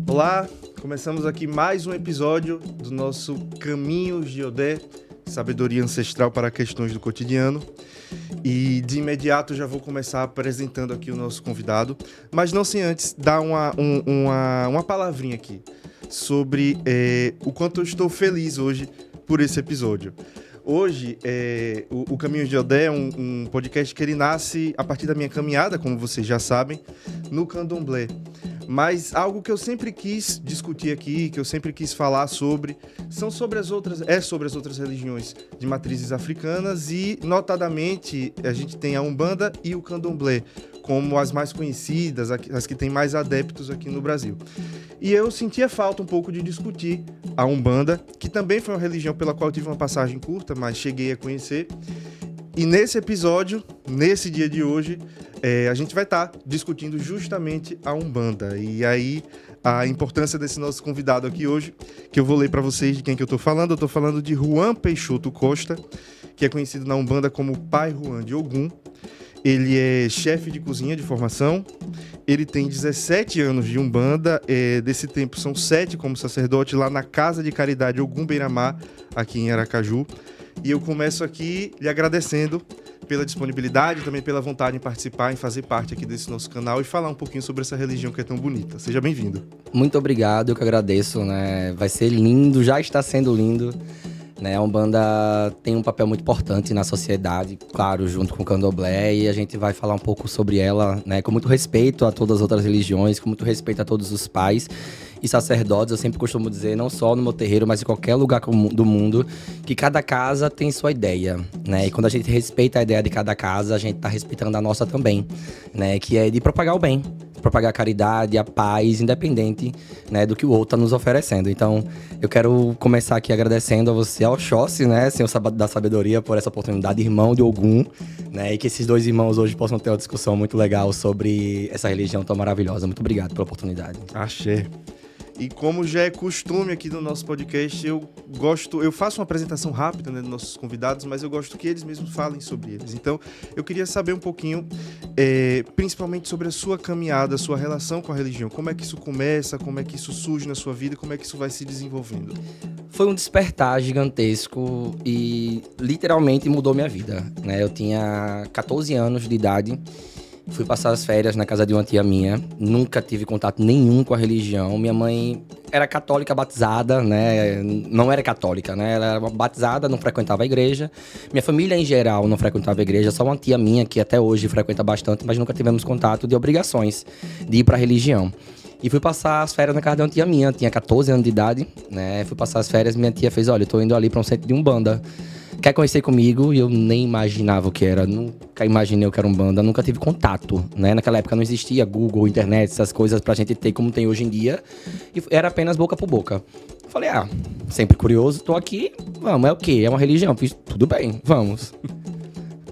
Olá, começamos aqui mais um episódio do nosso Caminhos de Odé, sabedoria ancestral para questões do cotidiano. E de imediato já vou começar apresentando aqui o nosso convidado, mas não sem antes dar uma palavrinha aqui sobre o quanto eu estou feliz hoje por esse episódio. Hoje, o Caminhos de Odé é um podcast que ele nasce a partir da minha caminhada, como vocês já sabem, no Candomblé. Mas algo que eu sempre quis discutir aqui, que eu sempre quis falar sobre as outras religiões de matrizes africanas e, notadamente, a gente tem a Umbanda e o Candomblé como as mais conhecidas, as que têm mais adeptos aqui no Brasil. E eu sentia falta um pouco de discutir a Umbanda, que também foi uma religião pela qual eu tive uma passagem curta, mas cheguei a conhecer. E nesse episódio, nesse dia de hoje, a gente vai estar discutindo justamente a Umbanda. E aí, a importância desse nosso convidado aqui hoje, que eu vou ler para vocês de quem que eu estou falando. Eu estou falando de Juan Peixoto Costa, que é conhecido na Umbanda como Pai Juan de Ogum. Ele é chefe de cozinha de formação. Ele tem 17 anos de Umbanda. Desse tempo, são 7 como sacerdote lá na Casa de Caridade Ogum Beiramar, aqui em Aracaju. E eu começo aqui lhe agradecendo pela disponibilidade, também pela vontade em participar, em fazer parte aqui desse nosso canal e falar um pouquinho sobre essa religião que é tão bonita. Seja bem-vindo. Muito obrigado, eu que agradeço, né? Vai ser lindo, já está sendo lindo. Né? A Umbanda tem um papel muito importante na sociedade, claro, junto com o Candomblé, e a gente vai falar um pouco sobre ela, né? Com muito respeito a todas as outras religiões, com muito respeito a todos os pais e sacerdotes. Eu sempre costumo dizer, não só no meu terreiro, mas em qualquer lugar do mundo, que cada casa tem sua ideia, né? E quando a gente respeita a ideia de cada casa, a gente está respeitando a nossa também, né? Que é de propagar o bem, propagar a caridade, a paz, independente, né, do que o outro está nos oferecendo. Então, eu quero começar aqui agradecendo a você, ao Oxóssi, né, Senhor da Sabedoria, por essa oportunidade, irmão de Ogum, né, e que esses dois irmãos hoje possam ter uma discussão muito legal sobre essa religião tão maravilhosa. Muito obrigado pela oportunidade. Axé. E como já é costume aqui no nosso podcast, eu faço uma apresentação rápida, né, dos nossos convidados, mas eu gosto que eles mesmos falem sobre eles. Então, eu queria saber um pouquinho, principalmente sobre a sua caminhada, a sua relação com a religião. Como é que isso começa, como é que isso surge na sua vida, como é que isso vai se desenvolvendo? Foi um despertar gigantesco e literalmente mudou minha vida, né? Eu tinha 14 anos de idade. Fui passar as férias na casa de uma tia minha, nunca tive contato nenhum com a religião. Minha mãe era católica batizada, né? Não era católica, né? Ela era batizada, não frequentava a igreja. Minha família em geral não frequentava a igreja, só uma tia minha que até hoje frequenta bastante, mas nunca tivemos contato de obrigações de ir pra religião. E fui passar as férias na casa de uma tia minha, tinha 14 anos de idade, né? Fui passar as férias, minha tia fez, olha, eu tô indo ali pra um centro de Umbanda. Quer conhecer comigo? E eu nem imaginava o que era, nunca imaginei o que era Umbanda, nunca tive contato, né? Naquela época não existia Google, internet, essas coisas pra gente ter como tem hoje em dia. E era apenas boca por boca. Falei, sempre curioso, tô aqui, vamos, é o quê? É uma religião? Fiz, tudo bem, vamos.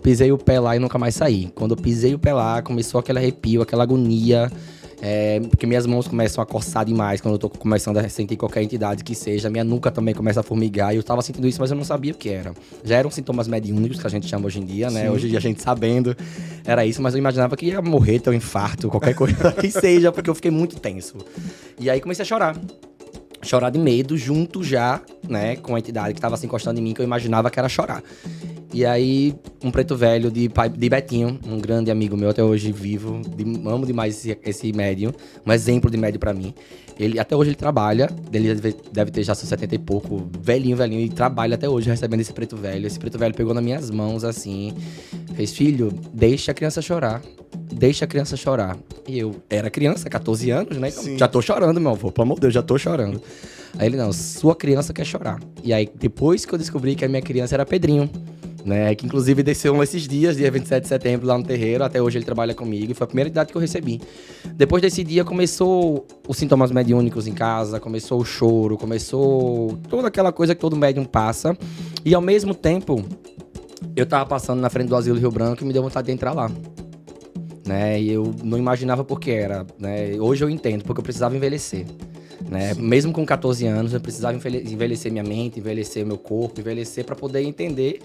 Pisei o pé lá e nunca mais saí. Quando eu pisei o pé lá, começou aquele arrepio, aquela agonia. Porque minhas mãos começam a coçar demais quando eu tô começando a sentir qualquer entidade que seja. Minha nuca também começa a formigar e eu tava sentindo isso, mas eu não sabia o que era. Já eram sintomas mediúnicos que a gente chama hoje em dia, né? Sim. Hoje em dia a gente sabendo era isso, mas eu imaginava que ia morrer, ter um infarto, qualquer coisa que seja, porque eu fiquei muito tenso. E aí comecei a chorar. Chorar de medo junto já, né, com a entidade que tava se encostando em mim, que eu imaginava que era chorar. E aí, um preto velho de Betinho, um grande amigo meu até hoje vivo, amo demais esse médium, um exemplo de médium pra mim. Até hoje ele trabalha, ele deve ter já seus 70 e pouco, velhinho, e trabalha até hoje recebendo esse preto velho. Esse preto velho pegou nas minhas mãos assim, fez, filho, deixa a criança chorar. Deixa a criança chorar. E eu era criança, 14 anos, né? Então, já tô chorando, meu avô, pelo amor de Deus, já tô chorando. Aí ele, não, sua criança quer chorar. E aí, depois que eu descobri que a minha criança era Pedrinho, né? Que inclusive desceu esses dias, dia 27 de setembro, lá no terreiro. Até hoje ele trabalha comigo e foi a primeira idade que eu recebi. Depois desse dia começou os sintomas mediúnicos em casa, começou o choro, começou toda aquela coisa que todo médium passa. E ao mesmo tempo, eu tava passando na frente do Asilo Rio Branco e me deu vontade de entrar lá. Né? E eu não imaginava por que era, né? Hoje eu entendo, porque eu precisava envelhecer. Né? Mesmo com 14 anos, eu precisava envelhecer minha mente, envelhecer meu corpo, envelhecer para poder entender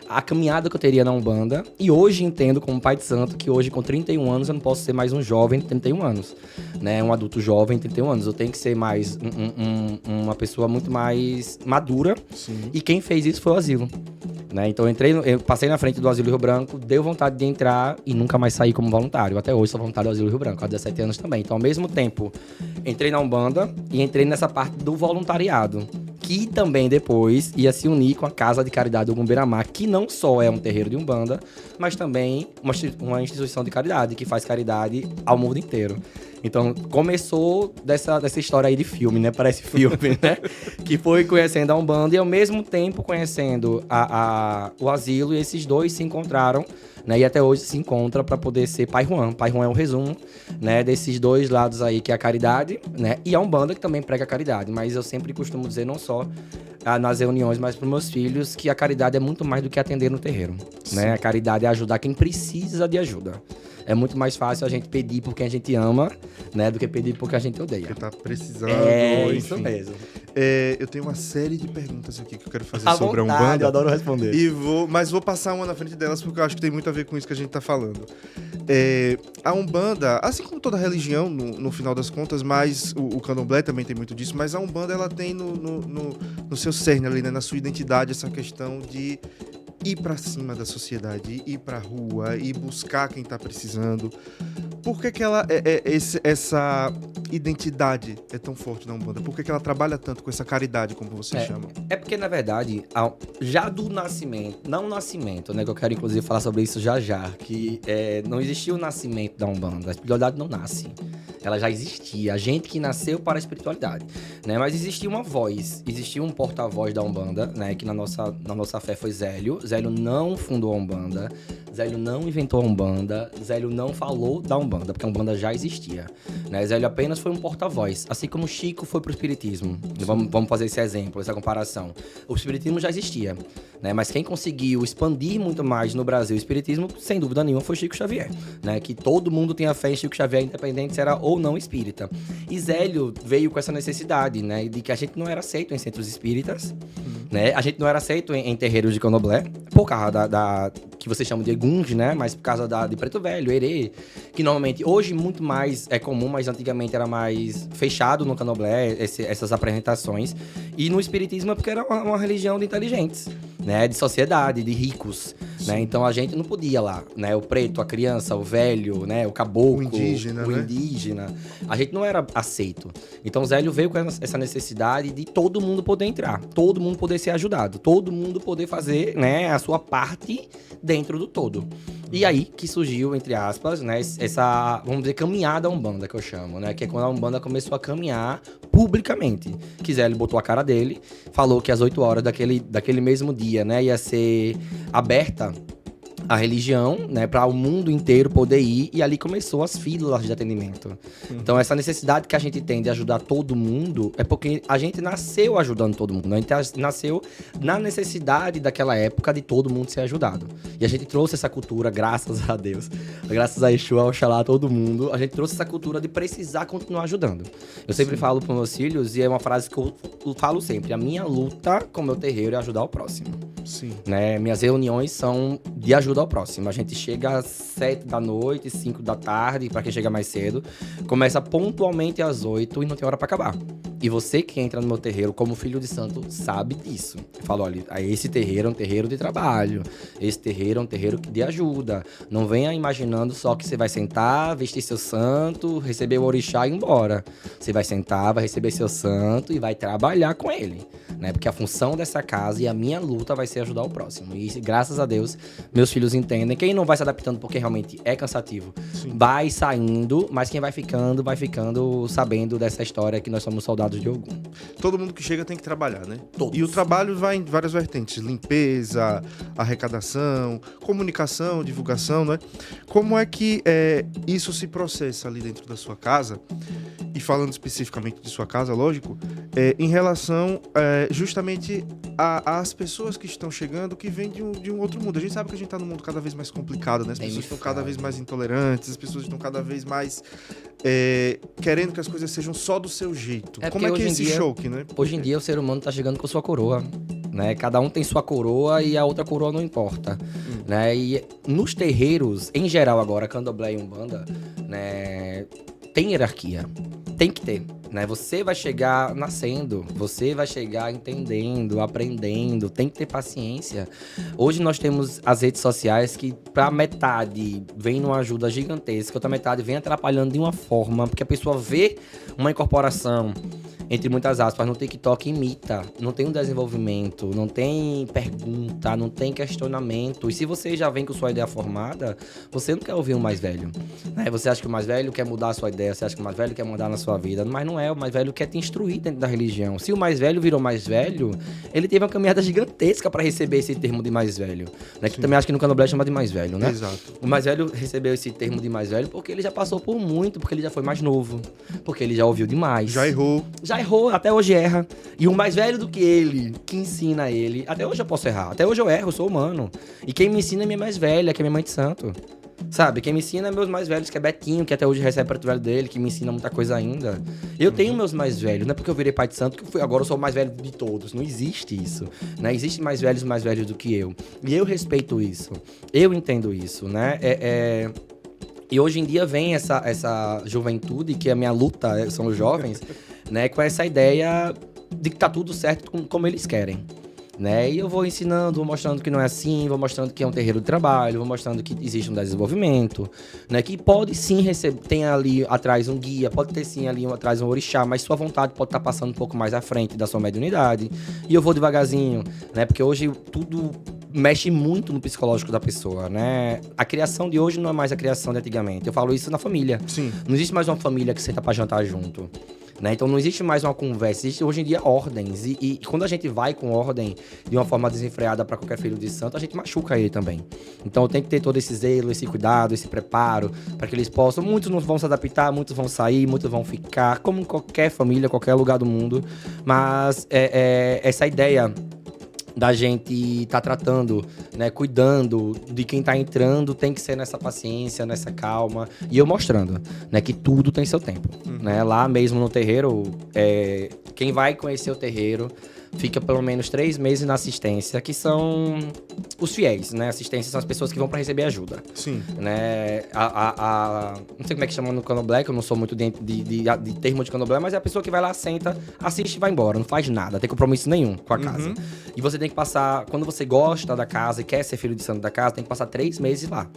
a caminhada que eu teria na Umbanda. E hoje entendo, como pai de santo, que hoje com 31 anos eu não posso ser mais um jovem de 31 anos. Né? Um adulto jovem de 31 anos. Eu tenho que ser mais uma pessoa muito mais madura. Sim. E quem fez isso foi o asilo. Né? Então eu passei na frente do Asilo Rio Branco, deu vontade de entrar e nunca mais saí como voluntário. Até hoje sou voluntário do Asilo Rio Branco, há 17 anos também. Então, ao mesmo tempo, entrei na Umbanda e entrei nessa parte do voluntariado, que também depois ia se unir com a Casa de Caridade do Gumberamá, que não só é um terreiro de Umbanda, mas também uma instituição de caridade, que faz caridade ao mundo inteiro. Então, começou dessa história aí de filme, né? Parece filme, né? Que foi conhecendo a Umbanda e, ao mesmo tempo, conhecendo o asilo. E esses dois se encontraram, né? E até hoje se encontram para poder ser Pai Juan. Pai Juan é um resumo, né? Desses dois lados aí, que é a caridade, né? E a Umbanda, que também prega a caridade. Mas eu sempre costumo dizer, não só nas reuniões, mas para os meus filhos, que a caridade é muito mais do que atender no terreiro, né? A caridade é ajudar quem precisa de ajuda. É muito mais fácil a gente pedir por quem a gente ama, né, do que pedir por quem a gente odeia. Porque tá precisando. É, isso enfim. mesmo. Eu tenho uma série de perguntas aqui que eu quero fazer À sobre a vontade, Umbanda. eu adoro responder. Mas vou passar uma na frente delas porque eu acho que tem muito a ver com isso que a gente tá falando. A Umbanda, assim como toda religião, no final das contas, mas o Candomblé também tem muito disso, mas a Umbanda, ela tem no seu cerne ali, né, na sua identidade, essa questão de ir pra cima da sociedade, ir pra rua, ir buscar quem tá precisando. Por que ela essa identidade é tão forte na Umbanda? Por que ela trabalha tanto com essa caridade, como você chama? É porque, na verdade, já do nascimento, não o nascimento, né, que eu quero inclusive falar sobre isso já, que não existia o nascimento da Umbanda, a espiritualidade não nasce. Ela já existia, a gente que nasceu para a espiritualidade, né? Mas existia uma voz, existia um porta-voz da Umbanda, né? Que na nossa fé foi Zélio. Zélio não fundou a Umbanda, Zélio não inventou a Umbanda, Zélio não falou da Umbanda, porque a Umbanda já existia, né? Zélio apenas foi um porta-voz, assim como Chico foi pro espiritismo. Vamos fazer esse exemplo, essa comparação. O espiritismo já existia, né? Mas quem conseguiu expandir muito mais no Brasil o espiritismo, sem dúvida nenhuma, foi Chico Xavier, né? Que todo mundo tinha fé em Chico Xavier, independente se era ou não espírita. E Zélio veio com essa necessidade, né, de que a gente não era aceito em centros espíritas, né? A gente não era aceito em terreiros de Candomblé, por causa da que vocês chamam de Eguns, né? Mas por causa de Preto Velho, Herê, que normalmente hoje muito mais é comum, mas antigamente era mais fechado no Candomblé, essas apresentações. E no espiritismo é porque era uma religião de inteligentes, né? De sociedade, de ricos, né? Então a gente não podia lá, né? O preto, a criança, o velho, né? O caboclo, o indígena. A gente não era aceito. Então Zélio veio com essa necessidade de todo mundo poder entrar, todo mundo poder ser ajudado, todo mundo poder fazer, né, a sua parte dentro do todo. E aí que surgiu, entre aspas, né, essa, vamos dizer, caminhada Umbanda, que eu chamo, né? Que é quando a Umbanda começou a caminhar publicamente. Que Zélio botou a cara dele, falou que às 8 horas daquele mesmo dia, né, ia ser aberta a religião, né, para o mundo inteiro poder ir, e ali começou as filas de atendimento. Então essa necessidade que a gente tem de ajudar todo mundo é porque a gente nasceu ajudando todo mundo, né? A gente nasceu na necessidade daquela época de todo mundo ser ajudado. E a gente trouxe essa cultura, graças a Deus, graças a Exu, a Oxalá, a todo mundo, a gente trouxe essa cultura de precisar continuar ajudando. Eu sempre falo para meus filhos, e é uma frase que eu falo sempre, a minha luta com o meu terreiro é ajudar o próximo. Sim. Né? Minhas reuniões são de ajuda ao próximo. A gente chega às 7 da noite, 5 da tarde, pra quem chega mais cedo. Começa pontualmente às 8 e não tem hora pra acabar. E você que entra no meu terreiro como filho de santo sabe disso. Eu falo, olha, esse terreiro é um terreiro de trabalho. Esse terreiro é um terreiro de ajuda. Não venha imaginando só que você vai sentar, vestir seu santo, receber o orixá e ir embora. Você vai sentar, vai receber seu santo e vai trabalhar com ele, né? Porque a função dessa casa e a minha luta vai ser ajudar o próximo. E graças a Deus, meus filhos entendem. Quem não vai se adaptando porque realmente é cansativo, vai saindo, mas quem vai ficando sabendo dessa história que nós somos soldados de Ogum. Todo mundo que chega tem que trabalhar, né? Todos. E o trabalho vai em várias vertentes. Limpeza, arrecadação, comunicação, divulgação, né? Como é que isso se processa ali dentro da sua casa? e falando especificamente de sua casa, lógico, em relação justamente às pessoas que estão chegando que vêm de um outro mundo. A gente sabe que a gente está num mundo cada vez mais complicado, né? As pessoas estão cada vez mais intolerantes, as pessoas estão cada vez mais querendo que as coisas sejam só do seu jeito. Como é que é esse choque, né? Hoje em dia o ser humano está chegando com sua coroa. Né? Cada um tem sua coroa e a outra coroa não importa. Né? E nos terreiros, em geral agora, Candomblé e Umbanda, né, tem hierarquia. Tem que ter. Né? Você vai chegar nascendo, você vai chegar entendendo, aprendendo, tem que ter paciência. Hoje nós temos as redes sociais que pra metade vem numa ajuda gigantesca, outra metade vem atrapalhando de uma forma, porque a pessoa vê uma incorporação, entre muitas aspas, no TikTok imita, não tem um desenvolvimento, não tem pergunta, não tem questionamento. E se você já vem com sua ideia formada, você não quer ouvir o mais velho. Né? Você acha que o mais velho quer mudar a sua ideia, você acha que o mais velho quer mandar na sua vida, mas não é, o mais velho quer te instruir dentro da religião. Se o mais velho virou mais velho, ele teve uma caminhada gigantesca para receber esse termo de mais velho. Né? Que também acho que no Candomblé chama de mais velho, né? Exato. O mais velho recebeu esse termo de mais velho porque ele já passou por muito, porque ele já foi mais novo, porque ele já ouviu demais. Já errou. Já errou, até hoje erra. E o mais velho do que ele, que ensina ele, até hoje eu posso errar, até hoje eu erro, eu sou humano. E quem me ensina é minha mais velha, que é minha mãe de santo. Sabe, quem me ensina é meus mais velhos, que é Betinho, que até hoje recebe preto velho dele, que me ensina muita coisa ainda. Eu tenho meus mais velhos, não é porque eu virei pai de santo que agora eu sou o mais velho de todos. Não existe isso, né? Existem mais velhos do que eu. E eu respeito isso, eu entendo isso, né? E hoje em dia vem essa juventude, que a minha luta são os jovens, né? Com essa ideia de que tá tudo certo como eles querem. Né? E eu vou ensinando, vou mostrando que não é assim, vou mostrando que é um terreiro de trabalho, vou mostrando que existe um desenvolvimento, né? Que pode sim receber, tem ali atrás um guia, pode ter sim ali atrás um orixá, mas sua vontade pode estar passando um pouco mais à frente da sua mediunidade. E eu vou devagarzinho, né? Porque hoje tudo mexe muito no psicológico da pessoa, né? A criação de hoje não é mais a criação de antigamente. Eu falo isso na família. Sim. Não existe mais uma família que senta pra jantar junto. Né? Então não existe mais uma conversa, existe hoje em dia ordens. E quando a gente vai com ordem de uma forma desenfreada para qualquer filho de santo, a gente machuca ele também. Então tem que ter todo esse zelo, esse cuidado, esse preparo, para que eles possam. Muitos não vão se adaptar, muitos vão sair, muitos vão ficar, como em qualquer família, qualquer lugar do mundo. Mas essa ideia da gente tá tratando, né, cuidando de quem tá entrando, tem que ser nessa paciência, nessa calma. E eu mostrando, né, que tudo tem seu tempo. Né? Lá mesmo no terreiro, quem vai conhecer o terreiro fica pelo menos 3 meses na assistência, que são os fiéis, né? Assistência são as pessoas que vão para receber ajuda. Sim. Né? Não sei como é que chama no Candomblé, que eu não sou muito de termo de Candomblé, mas é a pessoa que vai lá, senta, assiste e vai embora, não faz nada, não tem compromisso nenhum com a casa. E você tem que passar, quando você gosta da casa e quer ser filho de santo da casa, tem que passar 3 meses lá.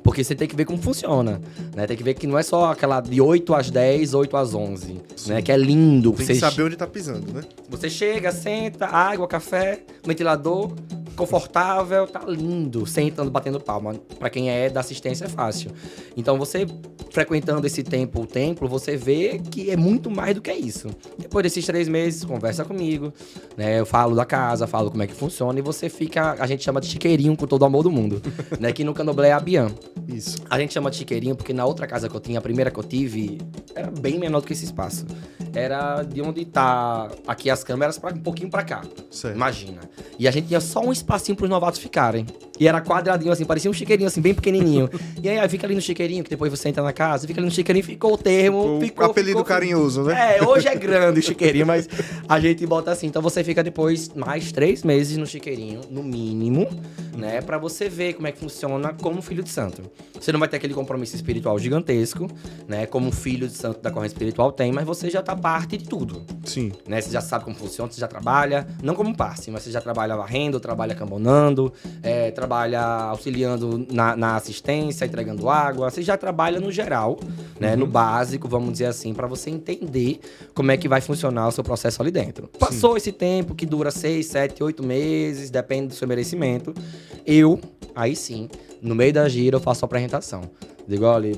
Porque você tem que ver como funciona, né? Tem que ver que não é só aquela de 8 às 10, 8 às 11, né? Que é lindo. Tem que saber onde tá pisando, né? Você chega, senta, água, café, ventilador, confortável, tá lindo. Sentando, batendo palma. Pra quem é da assistência é fácil. Então você, frequentando esse tempo, o templo, você vê que é muito mais do que isso. Depois desses 3 meses, conversa comigo, né? Eu falo da casa, falo como é que funciona e você fica, a gente chama de chiqueirinho com todo o amor do mundo, né? Que no Candomblé é a Bian. Isso. A gente chama de chiqueirinho porque na outra casa que eu tinha, a primeira que eu tive, era bem menor do que esse espaço. Era de onde tá aqui as câmeras, um pouquinho pra cá. Certo. Imagina. E a gente tinha só um espacinho pros novatos ficarem. E era quadradinho assim, parecia um chiqueirinho assim, bem pequenininho. E aí fica ali no chiqueirinho, que depois você entra na casa, fica ali no chiqueirinho, ficou o termo. O apelido carinhoso, né? Hoje é grande o chiqueirinho, mas a gente bota assim. Então você fica depois mais 3 meses no chiqueirinho, no mínimo, né? Pra você ver como é que funciona como filho de santo. Você não vai ter aquele compromisso espiritual gigantesco, né? Como um filho de santo da corrente espiritual tem, mas você já tá parte de tudo. Sim. Né? Você já sabe como funciona, você já trabalha, não como passe, mas você já trabalha varrendo, trabalha cambonando, trabalha auxiliando na assistência, entregando água, você já trabalha no geral, né? No básico, vamos dizer assim, para você entender como é que vai funcionar o seu processo ali dentro. Passou esse tempo, que dura 6, 7, 8 meses, depende do seu merecimento, aí sim, no meio da gira eu faço a apresentação. Digo, olha,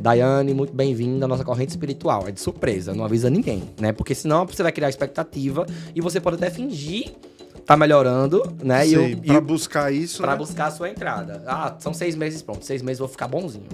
Daiane, muito bem-vinda à nossa corrente espiritual. É de surpresa, não avisa ninguém, né? Porque senão você vai criar expectativa e você pode até fingir tá melhorando, né? Sei, pra buscar isso, Pra né? buscar a sua entrada. Ah, são 6 meses, pronto. 6 meses eu vou ficar bonzinho.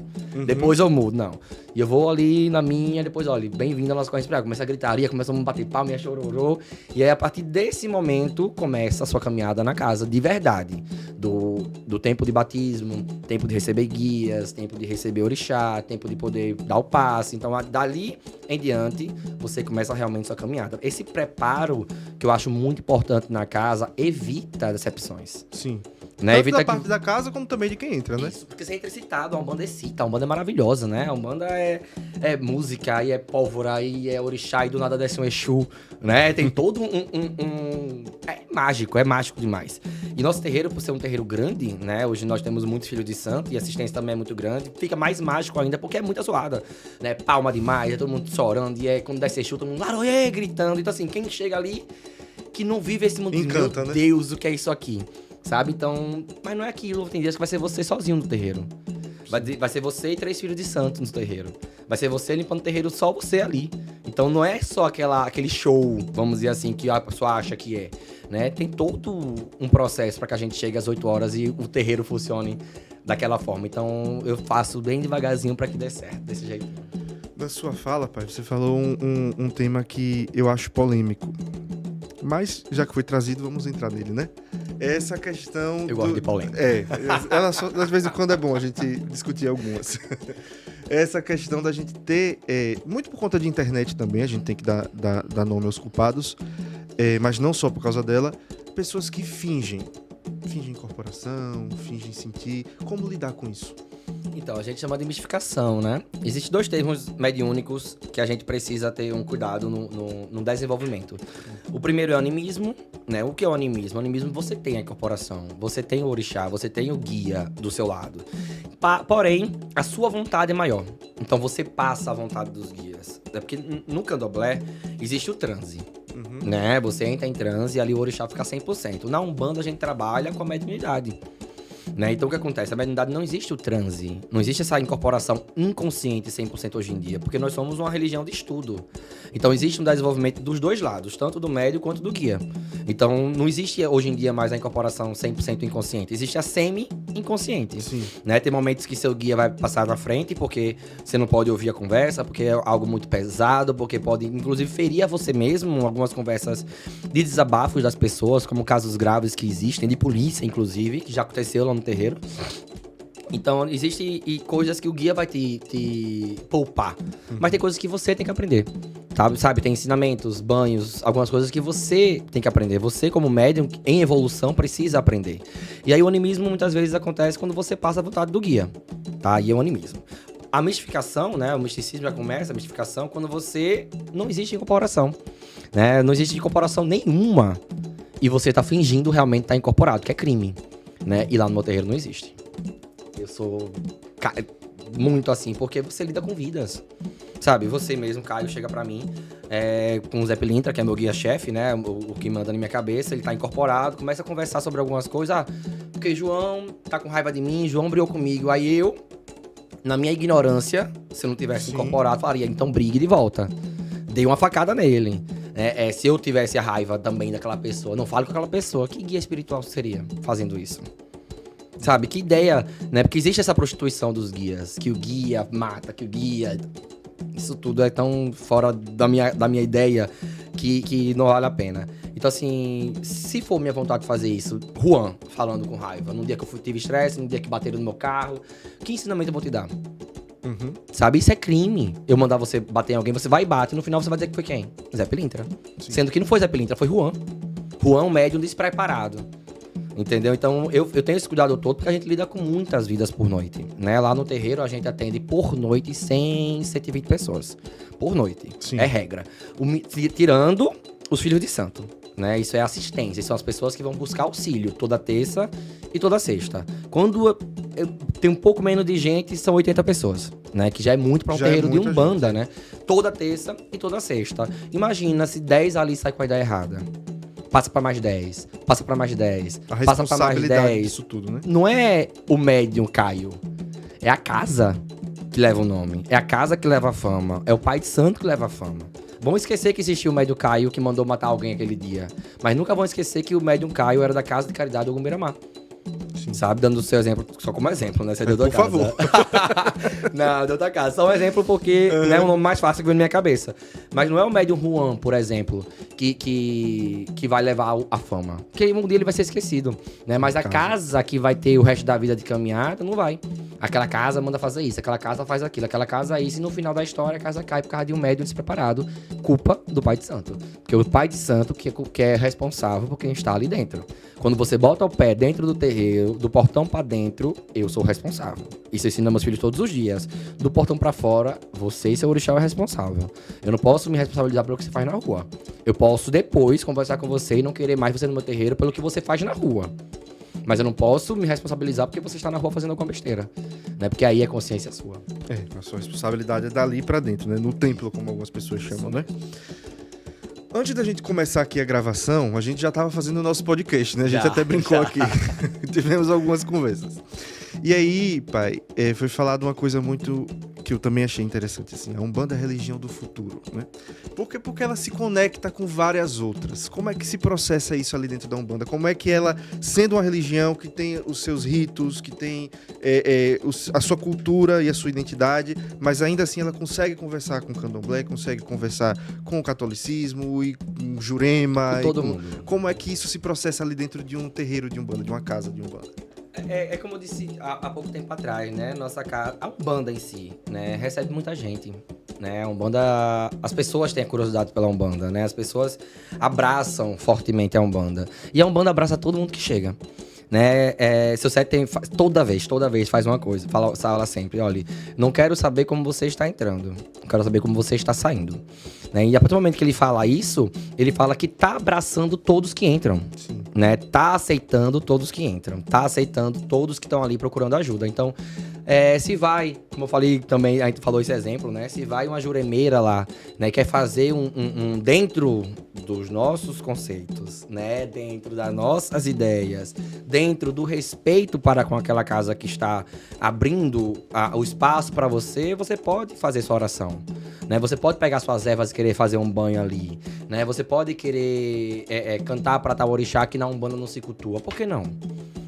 Depois eu mudo, não. E eu vou ali na minha, depois, olha, bem-vindo à nossa corrente espiritual. Começa a gritaria, começa a bater palma, a chororô. E aí, a partir desse momento, começa a sua caminhada na casa, de verdade. Do tempo de batismo, tempo de receber guias, tempo de receber orixá, tempo de poder dar o passe. Então, dali em diante, você começa realmente sua caminhada. Esse preparo, que eu acho muito importante na casa, evita decepções. Sim. Né? Tanto Evita da que... parte da casa, como também de quem entra, né? Isso, porque você entra excitado, a Umbanda excita, a Umbanda é maravilhosa, né? A Umbanda é música, aí é pólvora, aí é orixá, e do nada desce um Exu, né? Tem todo É mágico demais. E nosso terreiro, por ser um terreiro grande, né? Hoje nós temos muitos filhos de santo, e a assistência também é muito grande, fica mais mágico ainda, porque é muita zoada, né? Palma demais, é todo mundo chorando, e quando desce Exu, todo mundo laroê, gritando. Então assim, quem chega ali, que não vive esse mundo, Encanta, meu né? Deus, o que é isso aqui? Sabe? Então, mas não é aquilo. Tem dias que vai ser você sozinho no terreiro. Vai ser você e 3 filhos de santo no terreiro. Vai ser você limpando o terreiro, só você ali. Então não é só aquele show, vamos dizer assim, que a pessoa acha que é, né? Tem todo um processo para que a gente chegue às 8 horas e o terreiro funcione daquela forma. Então eu faço bem devagarzinho para que dê certo, desse jeito. Na sua fala, pai, você falou um tema que eu acho polêmico. Mas, já que foi trazido, vamos entrar nele, né? Essa questão... Eu gosto de polêmica. Ela só, às vezes em quando é bom a gente discutir algumas. Essa questão da gente ter... muito por conta de internet também, a gente tem que dar nome aos culpados, mas não só por causa dela, pessoas que fingem incorporação, fingem sentir. Como lidar com isso? Então, a gente chama de mistificação, né? Existem 2 termos mediúnicos que a gente precisa ter um cuidado no desenvolvimento. O primeiro é o animismo, né? O que é o animismo? O animismo, você tem a incorporação, você tem o orixá, você tem o guia do seu lado. Porém, a sua vontade é maior. Então, você passa a vontade dos guias. É porque no candomblé existe o transe. Né? Você entra em transe e ali o orixá fica 100%. Na Umbanda a gente trabalha com a mediunidade. Né? Então o que acontece? A mediunidade não existe o transe, não existe essa incorporação inconsciente 100% hoje em dia, porque nós somos uma religião de estudo. Então existe um desenvolvimento dos 2 lados, tanto do médium quanto do guia. Então não existe hoje em dia mais a incorporação 100% inconsciente, existe a semi-inconsciente. Sim. Né? Tem momentos que seu guia vai passar na frente porque você não pode ouvir a conversa, porque é algo muito pesado, porque pode inclusive ferir a você mesmo, algumas conversas de desabafos das pessoas, como casos graves que existem, de polícia inclusive, que já aconteceu lá no terreiro. Então, existem coisas que o guia vai te poupar. Mas tem coisas que você tem que aprender. Sabe? Tem ensinamentos, banhos, algumas coisas que você tem que aprender. Você, como médium, em evolução, precisa aprender. E aí o animismo, muitas vezes, acontece quando você passa a vontade do guia. Tá? E é o animismo. A mistificação, né? O misticismo já começa, a mistificação, quando você não existe incorporação. Né? Não existe incorporação nenhuma. E você tá fingindo realmente estar incorporado, que é crime. Né? E lá no meu terreiro não existe. Eu sou muito assim, porque você lida com vidas. Sabe, você mesmo, Caio, chega pra mim com o Zé Pilintra, que é meu guia-chefe, né? O que manda na minha cabeça, ele tá incorporado, começa a conversar sobre algumas coisas. Ah, porque João tá com raiva de mim, João brigou comigo. Aí eu, na minha ignorância, se eu não tivesse incorporado, falaria, então brigue de volta. Dei uma facada nele. Se eu tivesse a raiva também daquela pessoa, não fale com aquela pessoa, que guia espiritual seria fazendo isso? Sabe, que ideia, né? Porque existe essa prostituição dos guias, que o guia mata, que o guia... Isso tudo é tão fora da minha ideia que não vale a pena. Então, assim, se for minha vontade de fazer isso, Juan, falando com raiva, num dia que eu tive estresse, num dia que bateram no meu carro, que ensinamento eu vou te dar? Sabe, isso é crime. Eu mandar você bater em alguém, você vai e bate, no final você vai dizer que foi quem? Zé Pilintra. Sim. Sendo que não foi Zé Pilintra, foi Juan. Juan é um médium despreparado. Entendeu? Então, eu tenho esse cuidado todo porque a gente lida com muitas vidas por noite, né? Lá no terreiro, a gente atende por noite 120 pessoas. Por noite. Sim. É regra. Tirando os filhos de santo, né? Isso é assistência. São as pessoas que vão buscar auxílio toda terça e toda sexta. Quando eu tenho um pouco menos de gente, são 80 pessoas, né? Que já é muito para um terreiro de Umbanda, né? Toda terça e toda sexta. Imagina se 10 ali saem com a ideia errada. Passa pra mais 10, passa pra mais 10, passa pra mais 10. Disso tudo, né? Não é o médium Caio, é a casa que leva o nome, é a casa que leva a fama, é o pai de santo que leva a fama. Vão esquecer que existiu o médium Caio que mandou matar alguém aquele dia. Mas nunca vão esquecer que o médium Caio era da Casa de Caridade do Beira-Mar. Sabe? Dando o seu exemplo, só como exemplo, né? Você deu da casa. Por favor. Não, deu da casa. Só um exemplo porque é um nome mais fácil que vem na minha cabeça. Mas não é o médium Juan, por exemplo, que vai levar a fama. Porque um dia ele vai ser esquecido, né? Mas a casa que vai ter o resto da vida de caminhada, não vai. Aquela casa manda fazer isso, aquela casa faz aquilo, aquela casa isso, e no final da história a casa cai por causa de um médium despreparado. Culpa do pai de santo. Porque o pai de santo que é responsável por quem está ali dentro. Quando você bota o pé dentro do terreiro, do portão pra dentro, eu sou o responsável. Isso eu ensino meus filhos todos os dias. Do portão pra fora, você e seu orixá é responsável. Eu não posso me responsabilizar pelo que você faz na rua. Eu posso depois conversar com você e não querer mais você no meu terreiro pelo que você faz na rua. Mas eu não posso me responsabilizar porque você está na rua fazendo alguma besteira. Né? Porque aí é consciência sua. A sua responsabilidade é dali pra dentro, né? No templo, como algumas pessoas chamam, né? Antes da gente começar aqui a gravação, a gente já estava fazendo o nosso podcast, né? A gente até brincou aqui. Tivemos algumas conversas. E aí, pai, foi falado uma coisa muito que eu também achei interessante, assim. A Umbanda é a religião do futuro, né? Por quê? Porque ela se conecta com várias outras. Como é que se processa isso ali dentro da Umbanda? Como é que ela, sendo uma religião que tem os seus ritos, que tem a sua cultura e a sua identidade, mas ainda assim ela consegue conversar com o candomblé, consegue conversar com o catolicismo e com o jurema. Com todo mundo. Como é que isso se processa ali dentro de um terreiro de Umbanda, de uma casa de Umbanda? É como eu disse há pouco tempo atrás, né? Nossa casa, a Umbanda em si, né? Recebe muita gente, né? A Umbanda, as pessoas têm a curiosidade pela Umbanda, né? As pessoas abraçam fortemente a Umbanda. E a Umbanda abraça todo mundo que chega. Né? Seu set toda vez faz uma coisa, fala sempre, olha, não quero saber como você está entrando, quero saber como você está saindo, né? E a partir do momento que ele fala isso, ele fala que tá abraçando todos que entram. Sim. Né? Tá aceitando todos que entram, tá aceitando todos que estão ali procurando ajuda. Então, se vai, como eu falei também, a gente falou esse exemplo, né? Se vai uma juremeira lá, né, quer fazer um dentro dos nossos conceitos, né, dentro das nossas ideias, dentro do respeito para com aquela casa que está abrindo o espaço para você, você pode fazer sua oração, né? Você pode pegar suas ervas e querer fazer um banho ali, né? Você pode querer cantar para tal orixá que na Umbanda não se cultua, por que não?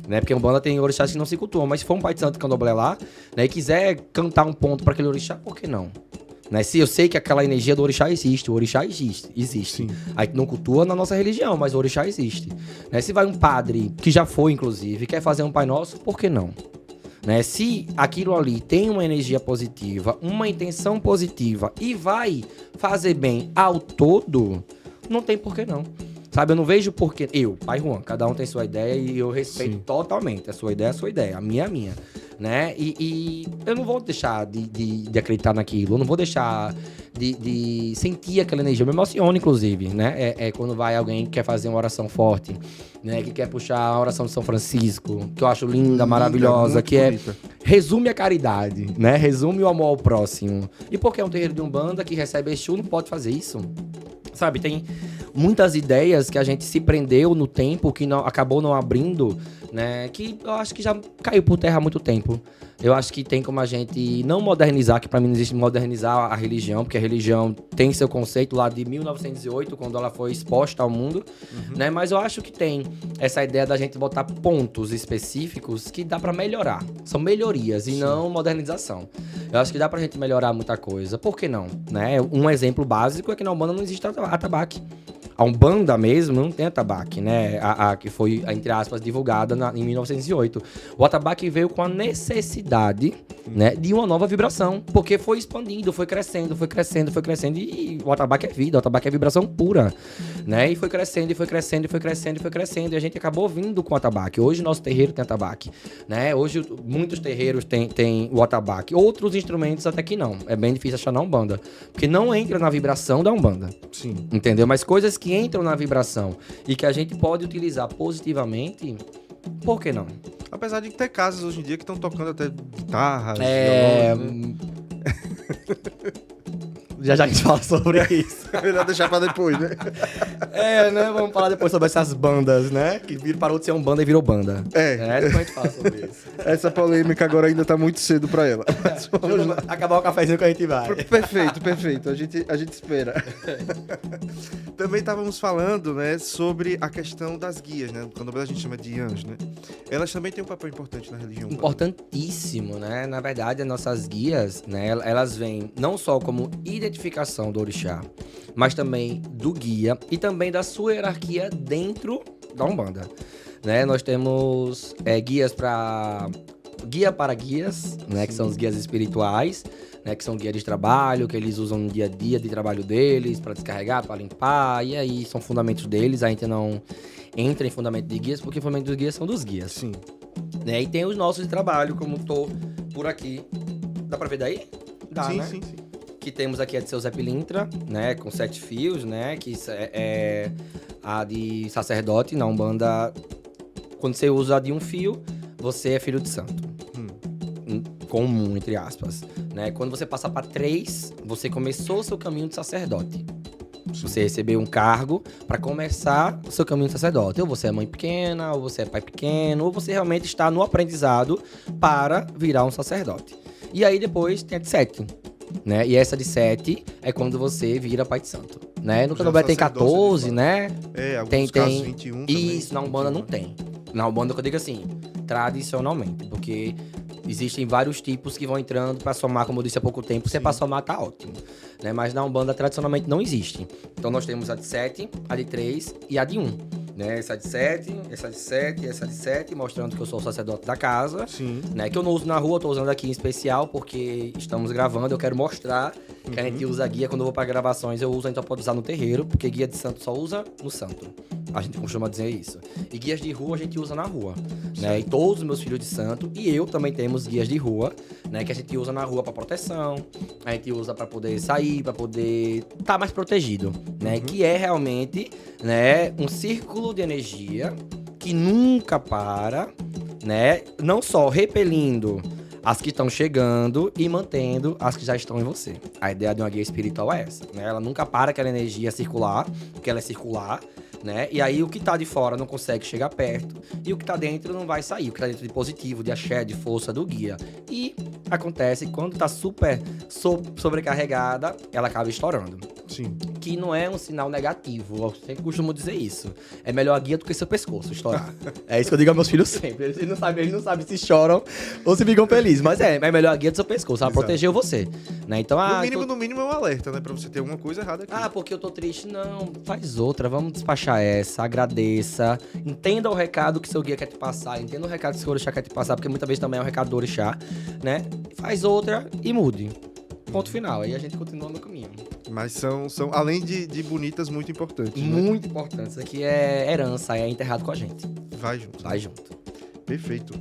Né? Porque a Umbanda tem orixás que não se cultuam, mas se for um pai de santo candomblé lá, né, e quiser cantar um ponto para aquele orixá, por que não? Né? Se eu sei que aquela energia do orixá existe, o orixá existe. Sim. Aí não cultua na nossa religião, mas o orixá existe. Né? Se vai um padre, que já foi inclusive, quer fazer um Pai Nosso, por que não? Né? Se aquilo ali tem uma energia positiva, uma intenção positiva e vai fazer bem ao todo, não tem por que não. Sabe, eu não vejo porquê. Pai Juan, cada um tem sua ideia e eu respeito totalmente. A sua ideia é a sua ideia, a minha é a minha. Né? E eu não vou deixar de acreditar naquilo, eu não vou deixar de sentir aquela energia. Eu me emociono, inclusive, né? Quando vai alguém que quer fazer uma oração forte, né? Que quer puxar a oração de São Francisco, que eu acho linda, maravilhosa, que bonita. Resume a caridade, né? Resume o amor ao próximo. E porque é um terreiro de Umbanda que recebe Exu, não pode fazer isso. Sabe, tem muitas ideias que a gente se prendeu no tempo, que acabou não abrindo, né? Que eu acho que já caiu por terra há muito tempo. Eu acho que tem como a gente não modernizar, que pra mim não existe modernizar a religião, porque a religião tem seu conceito lá de 1908, quando ela foi exposta ao mundo, né? Mas eu acho que tem essa ideia da gente botar pontos específicos que dá pra melhorar. São melhorias e não modernização. Eu acho que dá pra gente melhorar muita coisa. Por que não? Né? Um exemplo básico é que na Umbanda não existe atabaque. A Umbanda mesmo não tem atabaque, né? A que foi, entre aspas, divulgada em 1908. O atabaque veio com a necessidade, né, de uma nova vibração, porque foi expandindo, foi crescendo, e o atabaque é vida, o atabaque é vibração pura, né? E foi crescendo, e a gente acabou vindo com o atabaque. Hoje nosso terreiro tem atabaque, né? Hoje muitos terreiros têm o atabaque. Outros instrumentos até que não. É bem difícil achar na Umbanda, porque não entra na vibração da Umbanda. Sim. Entendeu? Mas coisas que entram na vibração e que a gente pode utilizar positivamente, por que não? Apesar de ter casas hoje em dia que estão tocando até guitarras, Já a gente fala sobre isso. Melhor deixar pra depois, né? Né? Vamos falar depois sobre essas bandas, né? Que parou de ser um banda e virou banda. Depois a gente fala sobre isso. Essa polêmica agora ainda tá muito cedo pra ela. Mas vamos lá. Acabar o cafezinho que a gente vai. Perfeito. A gente espera. Também estávamos falando, né, sobre a questão das guias, né? Quando a gente chama de Yans, né? Elas também têm um papel importante na religião. Importantíssimo, né? Na verdade, as nossas guias, né? Elas vêm não só como identificação do orixá, mas também do guia e também da sua hierarquia dentro da Umbanda, né? Nós temos guias guia para guias, né? Que são os guias espirituais, né? Que são guias de trabalho, que eles usam no dia a dia de trabalho deles para descarregar, para limpar, e aí são fundamentos deles. A gente não entra em fundamento de guias, porque fundamento dos guias são dos guias. Sim. Né? E tem os nossos de trabalho, como tô por aqui. Dá pra ver daí? Dá, sim, né? sim. Que temos aqui a de seu Zé Pilintra, né? Com 7 fios, né? Que é a de sacerdote na Umbanda. Quando você usa a de um fio, você é filho de santo. Comum, entre aspas. Né? Quando você passa para 3, você começou o seu caminho de sacerdote. Você recebeu um cargo para começar o seu caminho de sacerdote. Ou você é mãe pequena, ou você é pai pequeno, ou você realmente está no aprendizado para virar um sacerdote. E aí depois tem a de 7. Né? E essa de 7 é quando você vira pai de santo. Né? No Candomblé tem 14, né? Alguns casos 21 também. Isso, na Umbanda não tem. Na Umbanda, eu digo assim, tradicionalmente, porque existem vários tipos que vão entrando para somar, como eu disse há pouco tempo. Se é para somar, tá ótimo. Né? Mas na Umbanda, tradicionalmente, não existe. Então, nós temos a de 7, a de 3 e a de 1. Né? Essa de 7, essa de 7 e essa de 7, mostrando que eu sou o sacerdote da casa. Sim. Né? Que eu não uso na rua, tô usando aqui em especial, porque estamos gravando, eu quero mostrar que a gente usa guia quando eu vou para gravações, eu uso, então pode usar no terreiro, porque guia de santo só usa no santo. A gente costuma dizer isso. E guias de rua a gente usa na rua, né? E todos os meus filhos de santo e eu também temos guias de rua, né? Que a gente usa na rua para proteção, a gente usa para poder sair, para poder estar mais protegido, né? Que é realmente, né, um círculo de energia que nunca para, né? Não só repelindo as que estão chegando e mantendo as que já estão em você. A ideia de uma guia espiritual é essa, né? Ela nunca para aquela energia circular, porque ela é circular, né? E aí o que tá de fora não consegue chegar perto e o que tá dentro não vai sair. O que tá dentro de positivo, de axé, de força do guia. E acontece que quando tá super sobrecarregada, ela acaba estourando. Sim. Que não é um sinal negativo, eu sempre costumo dizer isso. É melhor a guia do que seu pescoço estourar. É isso que eu digo aos meus filhos sempre. Eles não sabem se choram ou se ficam felizes. Mas é melhor a guia do seu pescoço, ela protegeu você. Né? Então, no mínimo é um alerta, né? Pra você ter alguma coisa errada aqui. Porque eu tô triste. Não, faz outra, vamos despachar essa, agradeça. Entenda o recado que seu guia quer te passar, entenda o recado que seu orixá quer te passar, porque muitas vezes também é um recado do orixá, né? Faz outra e mude. Ponto final. Aí a gente continua no caminho. Mas são além de bonitas, muito importantes. Muito importantes. Isso aqui é herança, é enterrado com a gente. Vai junto. Vai junto. Perfeito.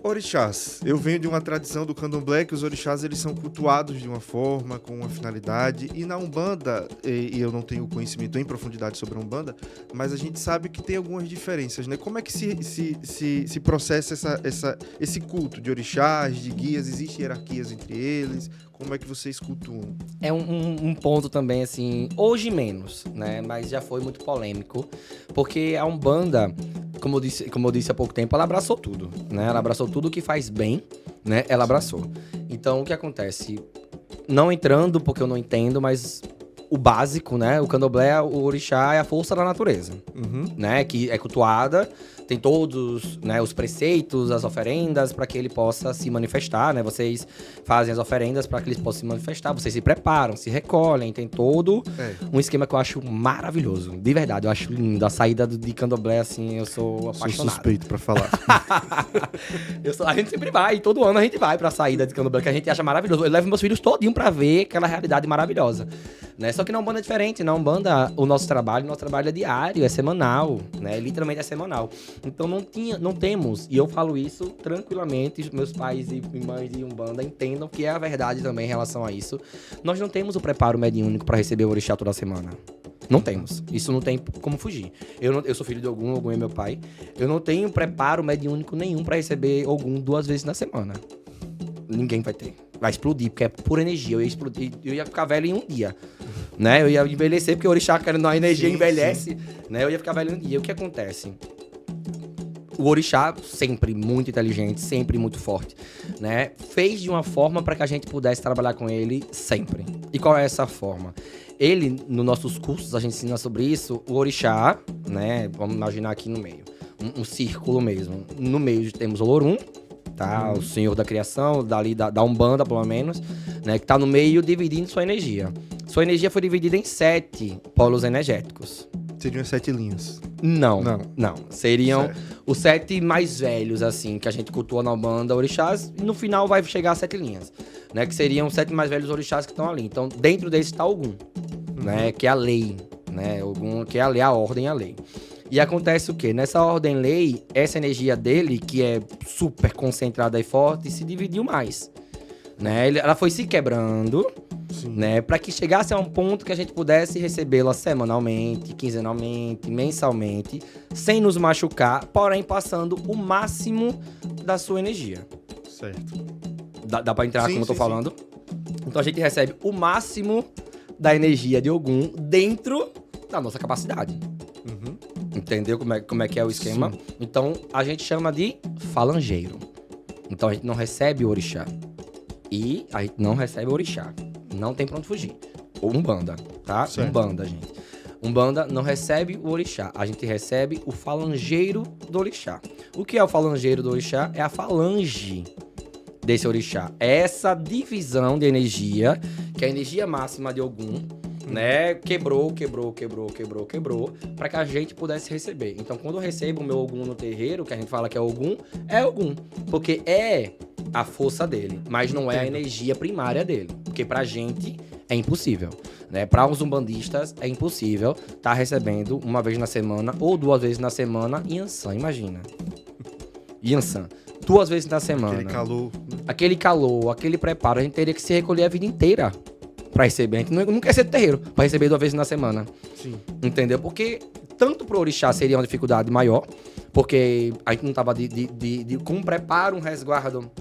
Orixás. Eu venho de uma tradição do candomblé que os orixás eles são cultuados de uma forma, com uma finalidade. E na Umbanda, e eu não tenho conhecimento em profundidade sobre a Umbanda, mas a gente sabe que tem algumas diferenças, né? Como é que se processa esse culto de orixás, de guias? Existem hierarquias entre eles? Como é que vocês cultuam? É um ponto também, assim, hoje menos, né? Mas já foi muito polêmico, porque a Umbanda, como eu disse há pouco tempo, ela abraçou tudo, né? Ela abraçou tudo que faz bem, né? Ela abraçou. Então, o que acontece? Não entrando, porque eu não entendo, mas o básico, né? O candomblé, o orixá é a força da natureza, né? Que é cultuada, tem todos, né, os preceitos, as oferendas para que ele possa se manifestar, né? Vocês fazem as oferendas para que eles possam se manifestar, vocês se preparam, se recolhem, tem todo um esquema que eu acho maravilhoso, de verdade, eu acho lindo. A saída de candomblé, assim, eu sou apaixonado. Sou suspeito para falar. A gente sempre vai, todo ano a gente vai pra saída de candomblé, que a gente acha maravilhoso. Eu levo meus filhos todinho pra ver aquela realidade maravilhosa, né? Só que na Umbanda é diferente, na Umbanda o nosso trabalho é diário, é semanal, né? Literalmente é semanal. Então não temos, e eu falo isso tranquilamente, meus pais e mães de Umbanda entendam que é a verdade também em relação a isso. Nós não temos o preparo mediúnico para receber o orixá toda semana. Não temos. Isso não tem como fugir. Eu sou filho de Ogum é meu pai. Eu não tenho preparo mediúnico nenhum para receber Ogum 2 vezes na semana. Ninguém vai ter. Vai explodir, porque é pura energia. Eu ia explodir, eu ia ficar velho em um dia. né? Eu ia envelhecer, porque o orixá, querendo a energia Sim, envelhece, né? Eu ia ficar velho. E aí, o que acontece? O orixá, sempre muito inteligente, sempre muito forte, né? Fez de uma forma para que a gente pudesse trabalhar com ele sempre. E qual é essa forma? Ele, nos nossos cursos, a gente ensina sobre isso, o orixá, né? Vamos imaginar aqui no meio, um círculo mesmo. No meio temos o Lorum, tá? O senhor da criação, dali da Umbanda, pelo menos, né? Que tá no meio dividindo sua energia. Sua energia foi dividida em 7 polos energéticos. Seriam 7 linhas. Não. Seriam Certo. os 7 mais velhos, assim, que a gente cultua na Umbanda, orixás, e no final vai chegar a 7 linhas, né? Que seriam os 7 mais velhos orixás que estão ali. Então, dentro desse está Ogum, né? Que é a lei, né? Ogum, que é a lei, a ordem, a lei. E acontece o quê? Nessa ordem-lei, essa energia dele, que é super concentrada e forte, se dividiu mais, né? Ela foi se quebrando, Sim. né, para que chegasse a um ponto que a gente pudesse recebê-la semanalmente, quinzenalmente, mensalmente, sem nos machucar, porém passando o máximo da sua energia. Certo. Dá pra entrar Sim, como eu tô sim, falando? Então a gente recebe o máximo da energia de Ogum dentro da nossa capacidade. Uhum. Entendeu como é que é o esquema? Sim. Então a gente chama de falangeiro. Então a gente não recebe o orixá. E a gente não recebe o orixá. Não tem pra onde fugir. Umbanda, tá? Certo. Umbanda, gente. Umbanda não recebe o orixá. A gente recebe o falangeiro do orixá. O que é o falangeiro do orixá? É a falange desse orixá. É essa divisão de energia, que é a energia máxima de Ogum, né? Quebrou, para que a gente pudesse receber. Então, quando eu recebo o meu Ogum no terreiro, que a gente fala que é Ogum, porque é a força dele, mas não é a energia primária dele, porque pra gente é impossível, né? Para os umbandistas é impossível estar recebendo uma vez na semana ou 2 vezes na semana Yansan, imagina. Yansan, 2 vezes na semana. Aquele calor, aquele preparo, a gente teria que se recolher a vida inteira pra receber. A gente não quer ser do terreiro pra receber 2 vezes na semana. Sim. Entendeu? Porque tanto pro orixá seria uma dificuldade maior, porque a gente não tava com um preparo, um resguardo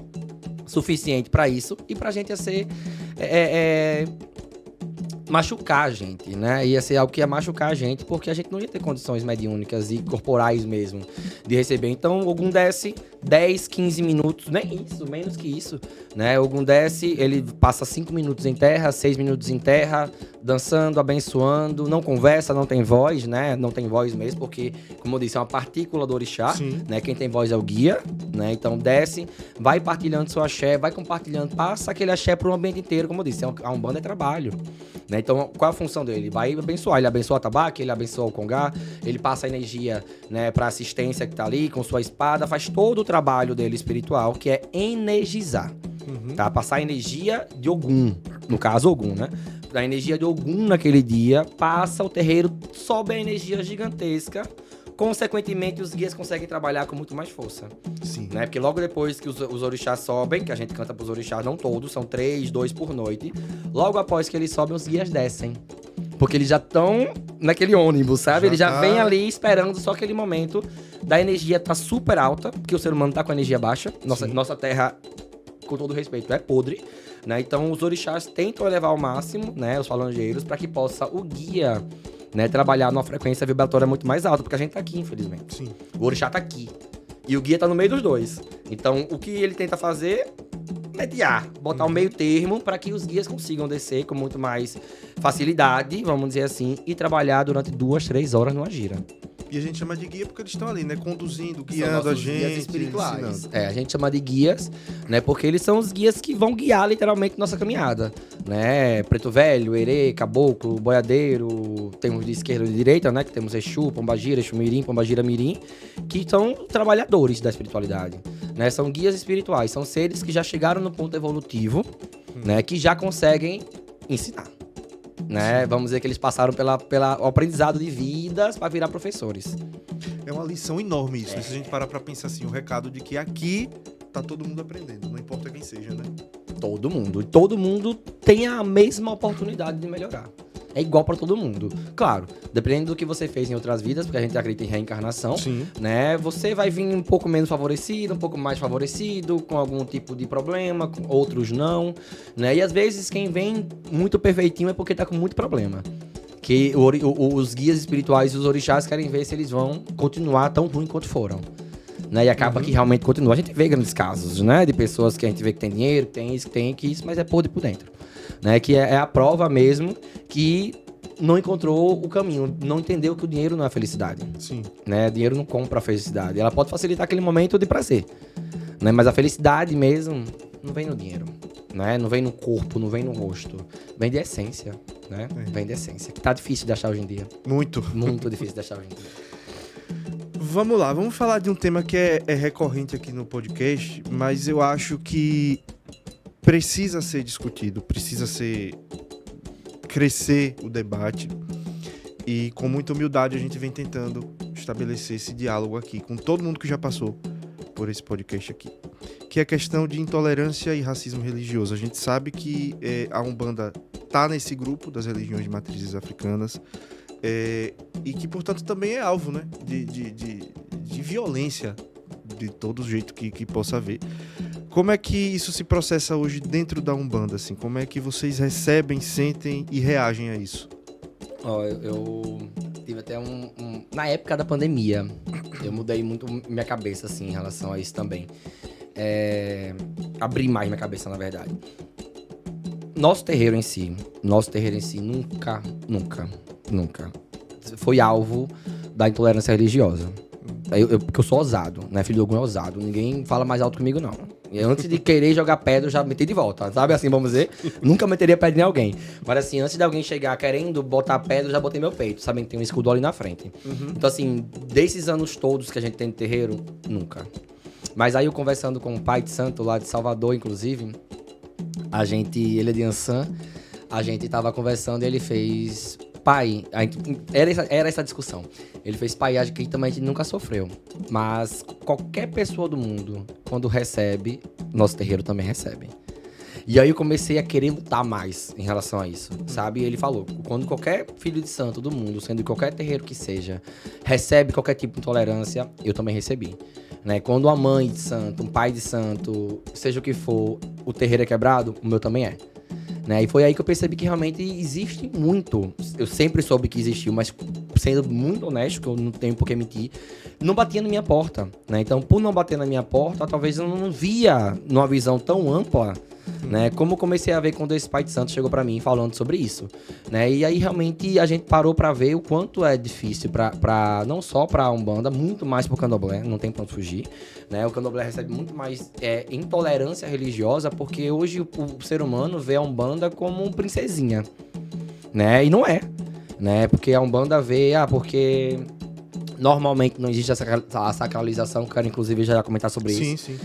suficiente pra isso, e pra gente ia ser machucar a gente, né? Ia ser algo que ia machucar a gente, porque a gente não ia ter condições mediúnicas e corporais mesmo de receber. Então, Ogum desce 10, 15 minutos, nem isso, menos que isso, né? Ogum desce, ele passa 5 minutos em terra, 6 minutos em terra, dançando, abençoando, não conversa, não tem voz, né? Não tem voz mesmo, porque, como eu disse, é uma partícula do orixá, né? Quem tem voz é o guia, né? Então, desce, vai partilhando seu axé, vai compartilhando, passa aquele axé pro ambiente inteiro, como eu disse, a Umbanda é trabalho, né? Então, qual é a função dele? Ele vai abençoar, ele abençoa a tabaco, ele abençoa o congá, ele passa a energia, né, pra assistência que tá ali, com sua espada, faz todo o trabalho dele espiritual, que é energizar, tá? Passar a energia de Ogum, no caso Ogum, né? Da energia de Ogum naquele dia, passa o terreiro, sobe a energia gigantesca, consequentemente os guias conseguem trabalhar com muito mais força. Sim. Né? Porque logo depois que os orixás sobem, que a gente canta pros orixás, não todos, são 3, 2 por noite, logo após que eles sobem, os guias descem. Porque eles já estão naquele ônibus, sabe? Eles já vêm ali esperando só aquele momento da energia tá super alta, porque o ser humano tá com a energia baixa. Nossa terra, com todo respeito, é podre, né? Então os orixás tentam elevar ao máximo, né, os falangeiros, para que possa o guia, né, trabalhar numa frequência vibratória muito mais alta, porque a gente tá aqui, infelizmente. Sim. O orixá tá aqui. E o guia tá no meio dos dois. Então, o que ele tenta fazer? Mediar. Botar um meio termo para que os guias consigam descer com muito mais facilidade, vamos dizer assim, e trabalhar durante 2, 3 horas numa gira. E a gente chama de guia porque eles estão ali, né? Conduzindo, São guiando a nossos guias gente, espirituais. ensinando. A gente chama de guias, né? Porque eles são os guias que vão guiar literalmente nossa caminhada, né? Preto Velho, Herê, Caboclo, Boiadeiro, temos de esquerda e de direita, né? Que temos Exu, Pombagira, Exu Mirim, Pombagira Mirim, que são trabalhadores da espiritualidade, né? São guias espirituais, são seres que já chegaram no ponto evolutivo, né? Que já conseguem ensinar. Né? Vamos dizer que eles passaram pelo aprendizado de vidas para virar professores. É uma lição enorme isso, né? Se a gente parar pra pensar assim, o recado de que aqui tá todo mundo aprendendo, não importa quem seja, né? Todo mundo. Todo mundo tem a mesma oportunidade de melhorar. é igual pra todo mundo. Claro, dependendo do que você fez em outras vidas, porque a gente acredita em reencarnação, Sim. né? Você vai vir um pouco menos favorecido, um pouco mais favorecido, com algum tipo de problema, com outros não, né? E às vezes quem vem muito perfeitinho é porque tá com muito problema. Que os guias espirituais e os orixás querem ver se eles vão continuar tão ruim quanto foram. Né? E acaba que realmente continua. A gente vê grandes casos, né? De pessoas que a gente vê que tem dinheiro, que tem isso, que tem isso, mas é podre por dentro. Né? Que é a prova mesmo que não encontrou o caminho, não entendeu que o dinheiro não é felicidade. Sim. Né? O dinheiro não compra a felicidade. Ela pode facilitar aquele momento de prazer. Né? Mas a felicidade mesmo não vem no dinheiro. Né? Não vem no corpo, não vem no rosto. Vem de essência. Né? Vem de essência. Que tá difícil de achar hoje em dia. Muito. Muito difícil de achar hoje em dia. Vamos lá, vamos falar de um tema que é recorrente aqui no podcast, mas eu acho que precisa ser discutido, precisa crescer o debate, e com muita humildade a gente vem tentando estabelecer esse diálogo aqui com todo mundo que já passou por esse podcast aqui, que é a questão de intolerância e racismo religioso. A gente sabe que a Umbanda tá nesse grupo das religiões de matrizes africanas, e que, portanto, também é alvo, né, de violência de todo jeito que possa haver. Como é que isso se processa hoje dentro da Umbanda? Assim? Como é que vocês recebem, sentem e reagem a isso? Ó, eu tive até na época da pandemia, eu mudei muito minha cabeça, assim, em relação a isso também. Abri mais minha cabeça, na verdade. Nosso terreiro em si nunca foi alvo da intolerância religiosa. Porque eu sou ousado, né? Filho do Ogum é ousado. Ninguém fala mais alto comigo, não. E antes de querer jogar pedra, eu já meti de volta. Sabe assim, vamos dizer? Nunca meteria pedra em alguém. Mas assim, antes de alguém chegar querendo botar pedra, eu já botei meu peito. Sabem que tem um escudo ali na frente. Então assim, desses anos todos que a gente tem no terreiro, nunca. Mas aí eu conversando com o pai de santo lá de Salvador, inclusive, ele é de Ançã, a gente tava conversando e ele fez... Pai, era essa discussão. Ele fez pai, acho que também a gente nunca sofreu. Mas qualquer pessoa do mundo, quando recebe, nosso terreiro também recebe. E aí eu comecei a querer lutar mais em relação a isso, sabe? E ele falou, quando qualquer filho de santo do mundo, sendo qualquer terreiro que seja, recebe qualquer tipo de intolerância, eu também recebi. Né? Quando uma mãe de santo, um pai de santo, seja o que for, o terreiro é quebrado, o meu também é. Né? E foi aí que eu percebi que realmente existe muito. Eu sempre soube que existiu, mas sendo muito honesto, que eu não tenho por que mentir, não batia na minha porta. Né? Então, por não bater na minha porta, talvez eu não via numa visão tão ampla, né? Como eu comecei a ver quando esse pai de santo chegou pra mim falando sobre isso. Né? E aí realmente a gente parou pra ver o quanto é difícil não só pra Umbanda, muito mais pro Candomblé, não tem pra onde fugir. Né? O Candomblé recebe muito mais intolerância religiosa, porque hoje o ser humano vê a Umbanda como princesinha. Né? E não é. Né? Porque a Umbanda vê, porque normalmente não existe a sacralização, quero inclusive já comentar sobre isso. Sim.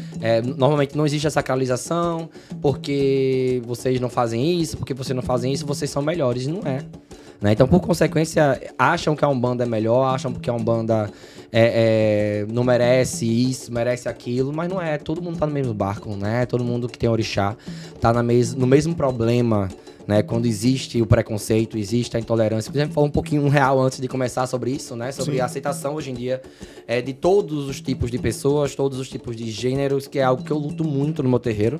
Normalmente não existe a sacralização, porque vocês não fazem isso, porque vocês não fazem isso, vocês são melhores. Não é. Né? Então, por consequência, acham que a Umbanda é melhor, acham que a Umbanda não merece isso, merece aquilo, mas não é. Todo mundo tá no mesmo barco, né? Todo mundo que tem orixá tá no mesmo problema. Né, quando existe o preconceito, existe a intolerância. Por exemplo, falar um pouquinho real antes de começar sobre isso, né? Sobre Sim. a aceitação hoje em dia de todos os tipos de pessoas, todos os tipos de gêneros, que é algo que eu luto muito no meu terreiro.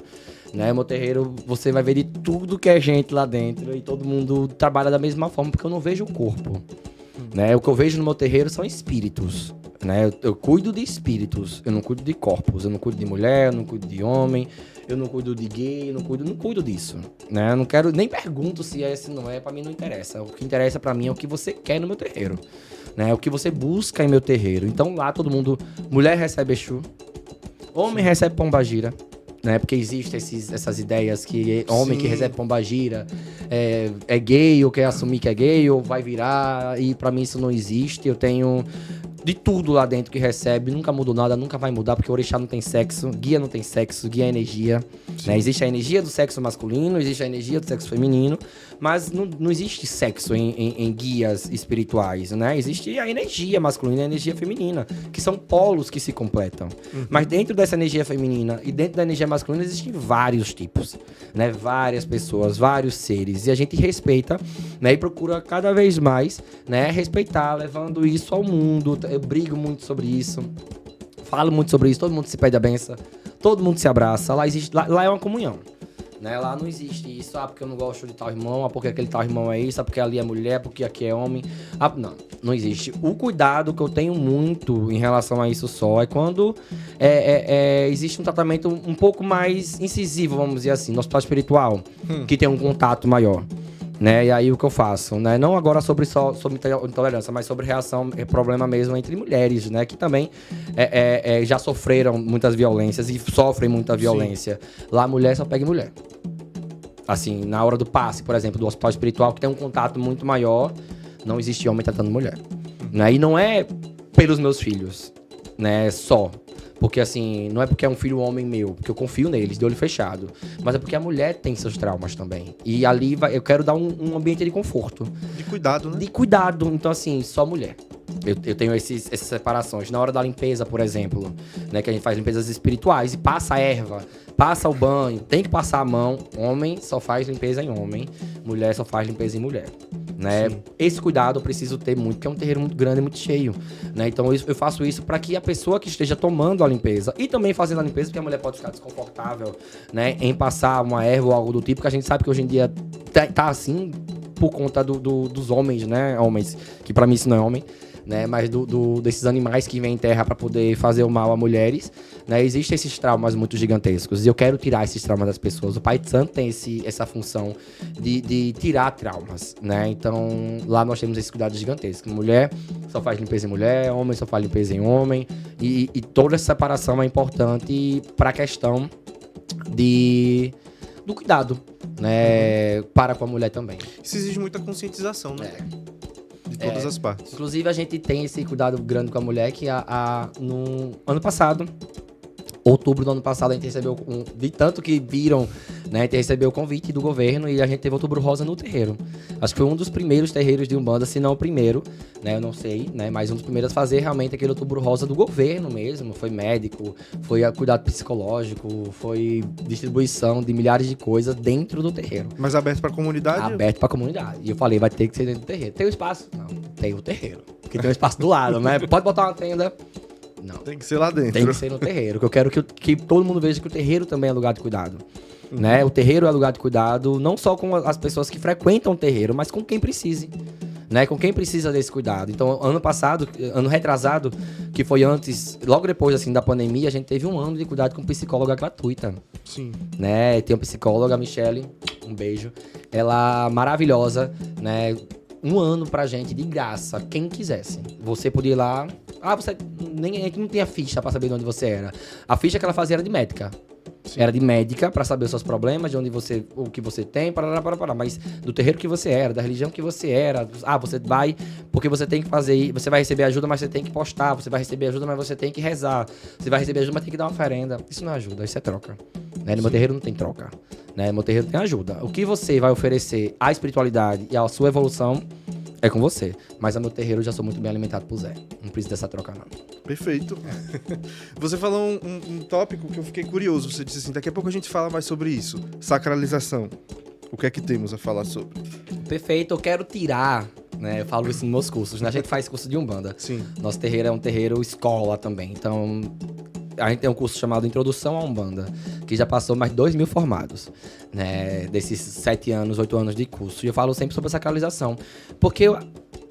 Né? Meu terreiro, você vai ver de tudo que é gente lá dentro e todo mundo trabalha da mesma forma, porque eu não vejo o corpo. Né? O que eu vejo no meu terreiro são espíritos. Né? Eu cuido de espíritos, eu não cuido de corpos, eu não cuido de mulher, eu não cuido de homem, eu não cuido de gay, eu não cuido disso, né? Eu não quero, nem pergunto se é, se não é, pra mim não interessa. O que interessa pra mim é o que você quer no meu terreiro, né? O que você busca em meu terreiro. Então lá todo mundo, mulher recebe Exu, homem recebe Pombagira, né? Porque existem essas ideias que homem Sim. que recebe Pombagira é gay, ou quer assumir que é gay, ou vai virar, e pra mim isso não existe. Eu tenho de tudo lá dentro que recebe, nunca mudou nada, nunca vai mudar, porque o orixá não tem sexo, guia não tem sexo, guia é energia, né? Existe a energia do sexo masculino, existe a energia do sexo feminino, mas não existe sexo em guias espirituais, né? Existe a energia masculina e a energia feminina, que são polos que se completam. Mas dentro dessa energia feminina e dentro da energia masculina existem vários tipos, né? Várias pessoas, vários seres, e a gente respeita, né? E procura cada vez mais, né? Respeitar, levando isso ao mundo. Eu brigo muito sobre isso, falo muito sobre isso, todo mundo se pede a benção, todo mundo se abraça, lá é uma comunhão, né? Lá não existe isso, porque eu não gosto de tal irmão, porque aquele tal irmão é isso, porque ali é mulher, porque aqui é homem, não existe. O cuidado que eu tenho muito em relação a isso só é quando existe um tratamento um pouco mais incisivo, vamos dizer assim, no hospital espiritual, que tem um contato maior. Né? E aí o que eu faço, né? Não agora sobre intolerância, mas sobre problema mesmo entre mulheres, né? Que também já sofreram muitas violências e sofrem muita violência. Sim. Lá mulher só pega mulher. Assim, na hora do passe, por exemplo, do hospital espiritual, que tem um contato muito maior, não existe homem tratando mulher. Né? E não é pelos meus filhos, né? Só. Porque assim, não é porque é um filho homem meu, porque eu confio neles, de olho fechado. Mas é porque a mulher tem seus traumas também. E ali eu quero dar um ambiente de conforto. De cuidado, né? De cuidado. Então assim, só mulher. Eu tenho essas separações. Na hora da limpeza, por exemplo, né, que a gente faz limpezas espirituais e passa a erva, passa o banho, tem que passar a mão. Homem só faz limpeza em homem, mulher só faz limpeza em mulher. Né? Esse cuidado eu preciso ter muito, porque é um terreiro muito grande e muito cheio, né? Então eu faço isso para que a pessoa que esteja tomando a limpeza e também fazendo a limpeza, porque a mulher pode ficar desconfortável, né, em passar uma erva ou algo do tipo, que a gente sabe que hoje em dia tá assim por conta dos homens, né? Homens, que para mim isso não é homem, né? Mas desses animais que vêm em terra para poder fazer o mal a mulheres, né? Existem esses traumas muito gigantescos e eu quero tirar esses traumas das pessoas. O Pai de Santo tem essa função de tirar traumas, né? Então lá nós temos esse cuidado gigantesco. Mulher só faz limpeza em mulher, homem só faz limpeza em homem, e toda essa separação é importante para a questão do cuidado, né? Para com a mulher também. Isso exige muita conscientização, né? De todas as partes. Inclusive, a gente tem esse cuidado grande com a mulher, que no ano passado, outubro do ano passado, a gente recebeu, de tanto que viram, né, a gente recebeu o convite do governo e a gente teve Outubro Rosa no terreiro. Acho que foi um dos primeiros terreiros de Umbanda, se não o primeiro, né, eu não sei, né, mas um dos primeiros a fazer realmente aquele Outubro Rosa do governo mesmo. Foi médico, foi cuidado psicológico, foi distribuição de milhares de coisas dentro do terreiro. Mas aberto pra comunidade? Aberto pra comunidade. E eu falei, vai ter que ser dentro do terreiro. Tem o espaço? Não, tem o terreiro. Porque tem um espaço do lado, né? Pode botar uma tenda. Não. Tem que ser lá dentro. Tem que ser no terreiro. Que eu quero que todo mundo veja que o terreiro também é lugar de cuidado. Né? O terreiro é lugar de cuidado, não só com as pessoas que frequentam o terreiro, mas com quem precise. Né? Com quem precisa desse cuidado. Então, ano retrasado, que foi antes, logo depois assim, da pandemia, a gente teve um ano de cuidado com psicóloga gratuita. Sim. Né? Tem uma psicóloga, a Michele, um beijo. Ela maravilhosa, né? Um ano pra gente, de graça, quem quisesse. Você podia ir lá. Você nem não tinha ficha pra saber de onde você era. A ficha que ela fazia era de médica. Sim. Era de médica pra saber os seus problemas, de onde o que você tem, mas do terreiro que você era, da religião que você era. Você vai, porque você tem que fazer, você vai receber ajuda, mas você tem que postar, você vai receber ajuda, mas você tem que rezar, você vai receber ajuda, mas tem que dar uma oferenda. Isso não ajuda, isso é troca. Né? No meu terreiro não tem troca. Né? No meu terreiro tem ajuda. O que você vai oferecer à espiritualidade e à sua evolução é com você. Mas no meu terreiro eu já sou muito bem alimentado por Zé. Não preciso dessa troca, não. Perfeito. Você falou um tópico que eu fiquei curioso. Você disse assim, daqui a pouco a gente fala mais sobre isso. Sacralização. O que é que temos a falar sobre? Perfeito. Eu quero tirar, né? Eu falo isso nos meus cursos, né? A gente faz curso de Umbanda. Sim. Nosso terreiro é um terreiro escola também. Então, a gente tem um curso chamado Introdução à Umbanda, que já passou mais de 2.000 formados, né? Desses 7 anos, 8 anos de curso. E eu falo sempre sobre a sacralização. Porque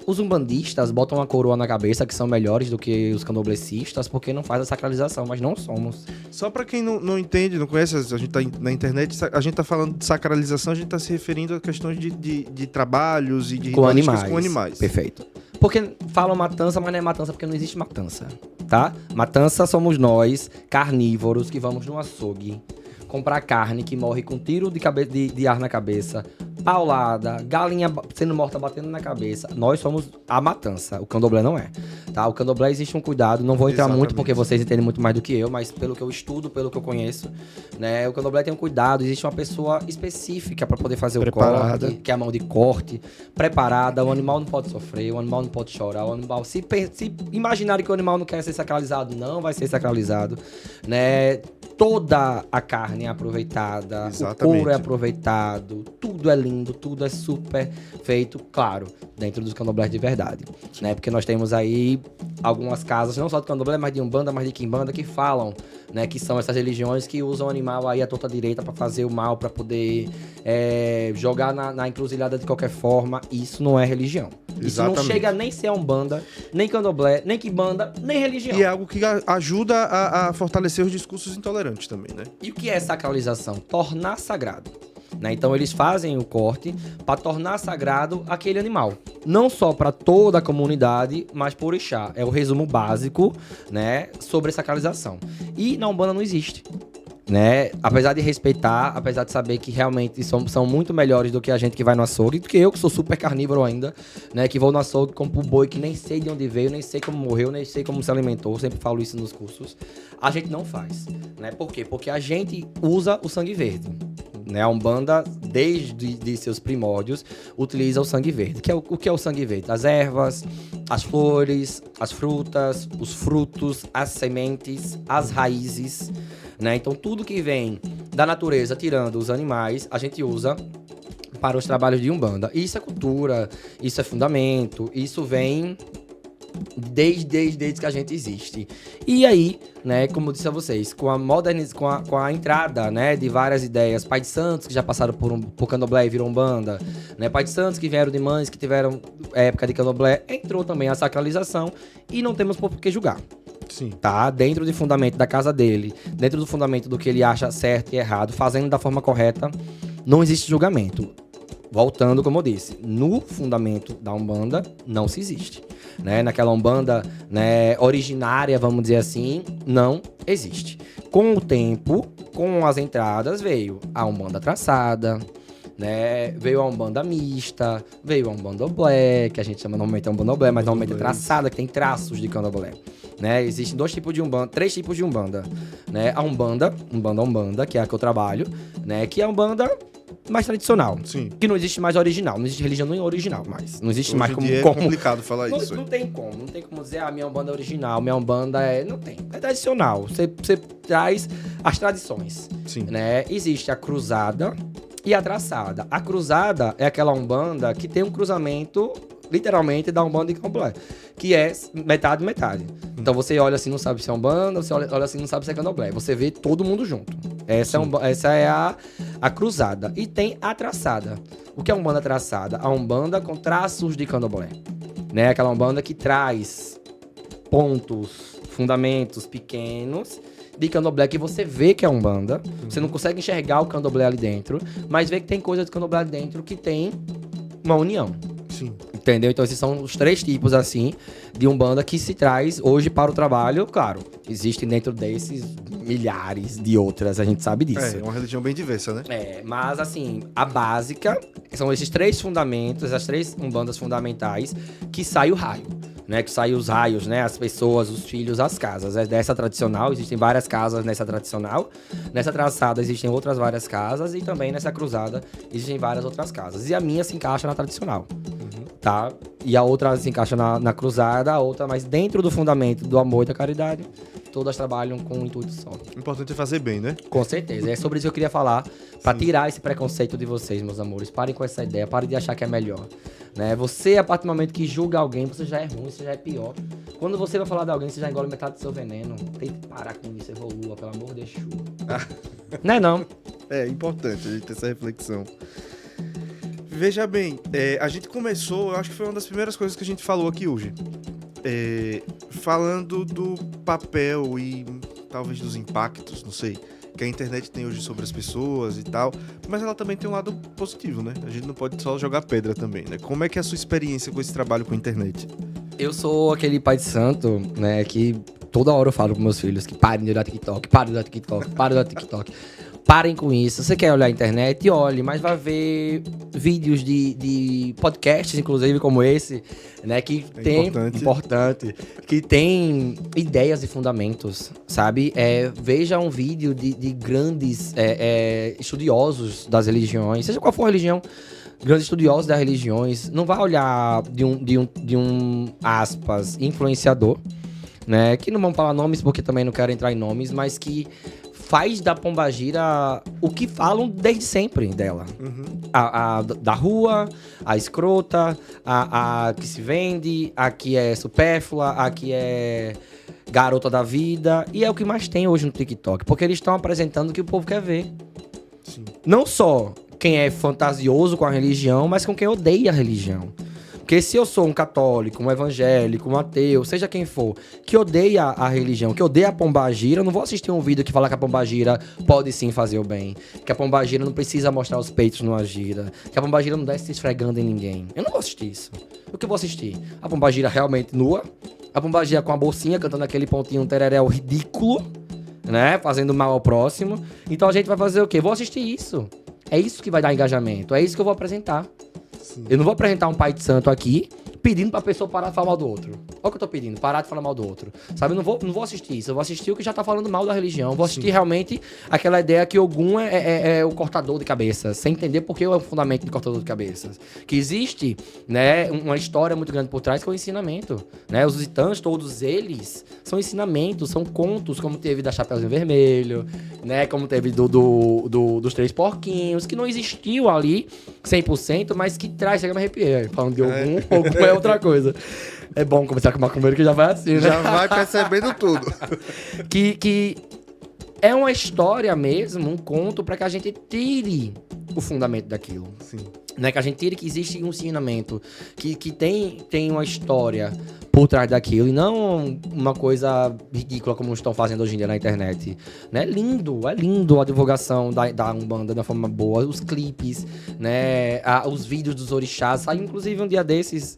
os umbandistas botam uma coroa na cabeça que são melhores do que os candomblecistas porque não faz a sacralização, mas não somos. Só pra quem não entende, não conhece, a gente tá na internet, a gente tá falando de sacralização, a gente tá se referindo a questões de trabalhos e de com animais. Perfeito. Porque falam matança, mas não é matança porque não existe matança, tá? Matança somos nós, carnívoros, que vamos no açougue comprar carne que morre com tiro de ar na cabeça, paulada, galinha sendo morta batendo na cabeça. Nós somos a matança, o candomblé não é. Tá? O candomblé existe um cuidado, não vou entrar muito porque vocês entendem muito mais do que eu, mas pelo que eu estudo, pelo que eu conheço, né, o candomblé tem um cuidado, existe uma pessoa específica para poder fazer o corte, que é a mão de corte, preparada, o animal não pode sofrer, o animal não pode chorar, o animal, se imaginarem que o animal não quer ser sacralizado, não vai ser sacralizado, né? Toda a carne é aproveitada, o couro é aproveitado, tudo é lindo, tudo é super feito, claro, dentro dos candomblés de verdade, né? Porque nós temos aí algumas casas, não só de candomblé, mas de umbanda, mas de quimbanda, que falam, né? Que são essas religiões que usam o animal aí à torta direita para fazer o mal, para poder jogar na encruzilhada de qualquer forma. Isso não é religião. Isso não chega nem ser umbanda, nem candomblé, nem quimbanda, nem religião. E é algo que ajuda a fortalecer os discursos intolerantes também, né? E o que é sacralização? Tornar sagrado. Né? Então eles fazem o corte para tornar sagrado aquele animal. Não só para toda a comunidade, mas por orixá. É o resumo básico, né, sobre sacralização. E na Umbanda não existe. Né? Apesar de respeitar, apesar de saber que realmente são muito melhores do que a gente que vai no açougue, do que eu que sou super carnívoro ainda, né? Que vou no açougue, compro boi que nem sei de onde veio, nem sei como morreu, nem sei como se alimentou, sempre falo isso nos cursos. A gente não faz, né? Por quê? Porque a gente usa o sangue verde. Né? A Umbanda, desde seus primórdios, utiliza o sangue verde. O que é o sangue verde? As ervas, as flores, as frutas, os frutos, as sementes, as raízes, né? Então tudo que vem da natureza, tirando os animais, a gente usa para os trabalhos de Umbanda. Isso é cultura, isso é fundamento, isso vem desde que a gente existe. E aí, né, como eu disse a vocês, com a entrada, né, de várias ideias, Pai de Santos que já passaram por candomblé e viram Umbanda, né, Pai de Santos que vieram de mães que tiveram época de candomblé, entrou também a sacralização e não temos por que julgar. Sim. Tá? Dentro do fundamento da casa dele, dentro do fundamento do que ele acha certo e errado, fazendo da forma correta, não existe julgamento. Voltando, como eu disse, no fundamento da Umbanda não se existe. Né? Naquela Umbanda, né, originária, vamos dizer assim, não existe. Com o tempo, com as entradas, veio a Umbanda traçada, né? Veio a Umbanda mista, veio a Umbandomblé, que a gente chama normalmente de Umbandomblé, mas normalmente é traçada, que tem traços de candomblé. Né? Existem três tipos de Umbanda. Né? A Umbanda, que é a que eu trabalho, né? Que é a Umbanda mais tradicional. Sim. Que não existe mais original. Não existe religião nem original mais. Não existe mais como... É complicado falar isso. Não tem como. Não tem como dizer, minha Umbanda é original, minha Umbanda é... Não tem. É tradicional. Você traz as tradições. Sim. Né? Existe a cruzada e a traçada. A cruzada é aquela Umbanda que tem um cruzamento, literalmente, da Umbanda e candomblé. Que é metade. Então você olha assim, não sabe se é Umbanda, você olha assim, não sabe se é candomblé. Você vê todo mundo junto. Essa é a cruzada. E tem a traçada. O que é a Umbanda traçada? A Umbanda com traços de candomblé. Né? Aquela Umbanda que traz pontos, fundamentos pequenos de candomblé que você vê que é Umbanda. Você não consegue enxergar o candomblé ali dentro, mas vê que tem coisa de candomblé ali dentro que tem uma união. Sim. Entendeu? Então esses são os três tipos, assim, de Umbanda que se traz hoje para o trabalho. Claro, existem dentro desses milhares de outras, a gente sabe disso. É uma religião bem diversa, né? Mas assim, a básica são esses três fundamentos, as três Umbandas fundamentais, que sai o raio. Né, que saem os raios, né, as pessoas, os filhos, as casas. Dessa tradicional, existem várias casas nessa tradicional. Nessa traçada existem outras várias casas e também nessa cruzada existem várias outras casas. E a minha se encaixa na tradicional, tá? E a outra se encaixa na cruzada, a outra, mas dentro do fundamento do amor e da caridade, todas trabalham com um intuito só. O importante é fazer bem, né? Com certeza. É sobre isso que eu queria falar, pra tirar esse preconceito de vocês, meus amores. Parem com essa ideia, parem de achar que é melhor. Né? Você, a partir do momento que julga alguém, você já é ruim, você já é pior. Quando você vai falar de alguém, você já engole metade do seu veneno. Tem que parar com isso, evolua, pelo amor de Deus. Não é não? É importante a gente ter essa reflexão. Veja bem, a gente começou, eu acho que foi uma das primeiras coisas que a gente falou aqui hoje. Falando do papel e talvez dos impactos, não sei, que a internet tem hoje sobre as pessoas e tal, mas ela também tem um lado positivo, né? A gente não pode só jogar pedra também, né? Como é que é a sua experiência com esse trabalho com a internet? Eu sou aquele pai de santo, né, que toda hora eu falo com meus filhos que parem de olhar TikTok, parem de olhar TikTok, parem de olhar TikTok. Parem com isso. Você quer olhar a internet? Olhe, mas vai ver vídeos de podcasts, inclusive, como esse, né? Que tem... Importante. Que tem ideias e fundamentos, sabe? Veja um vídeo de grandes estudiosos das religiões, seja qual for a religião, grandes estudiosos das religiões. Não vai olhar de um aspas, influenciador, né? Que não vamos falar nomes, porque também não quero entrar em nomes, mas que faz da Pombagira o que falam desde sempre dela. A da rua, a escrota, a que se vende, a que é supérflua, a que é garota da vida. E é o que mais tem hoje no TikTok, porque eles estão apresentando o que o povo quer ver. Sim. Não só quem é fantasioso com a religião, mas com quem odeia a religião. Porque se eu sou um católico, um evangélico, um ateu, seja quem for, que odeia a religião, que odeia a Pombagira, eu não vou assistir um vídeo que fala que a Pombagira pode sim fazer o bem. Que a Pombagira não precisa mostrar os peitos numa gira. Que a Pombagira não desce se esfregando em ninguém. Eu não vou assistir isso. O que eu vou assistir? A Pombagira realmente nua. A Pombagira com a bolsinha, cantando aquele pontinho tereréu ridículo, né? Fazendo mal ao próximo. Então a gente vai fazer o quê? Vou assistir isso. É isso que vai dar engajamento. É isso que eu vou apresentar. Sim. Eu não vou apresentar um pai de santo aqui pedindo pra pessoa parar de falar mal do outro. Olha o que eu tô pedindo, parar de falar mal do outro. Sabe, eu não vou assistir isso. Eu vou assistir o que já tá falando mal da religião. Eu vou assistir realmente aquela ideia que Ogum é o cortador de cabeças. Sem entender por que é o fundamento de cortador de cabeças. Que existe, né, uma história muito grande por trás que é o ensinamento. Né? Os Itãs, todos eles, são ensinamentos, são contos, como teve da Chapeuzinho Vermelho, né? Como teve dos Três Porquinhos, que não existiu ali 100%, mas que traz, chega a me arrepiar. Falando de Ogum é outra coisa. É bom começar com o macumbeiro que já vai assim, né? Já vai percebendo tudo. que é uma história mesmo, um conto para que a gente tire o fundamento daquilo. Sim. Né? Que a gente tire que existe um ensinamento, que tem uma história por trás daquilo, e não uma coisa ridícula como estão fazendo hoje em dia na internet. Né? É lindo a divulgação da Umbanda de uma forma boa, os clipes, né? Os vídeos dos orixás. Saiu inclusive um dia desses...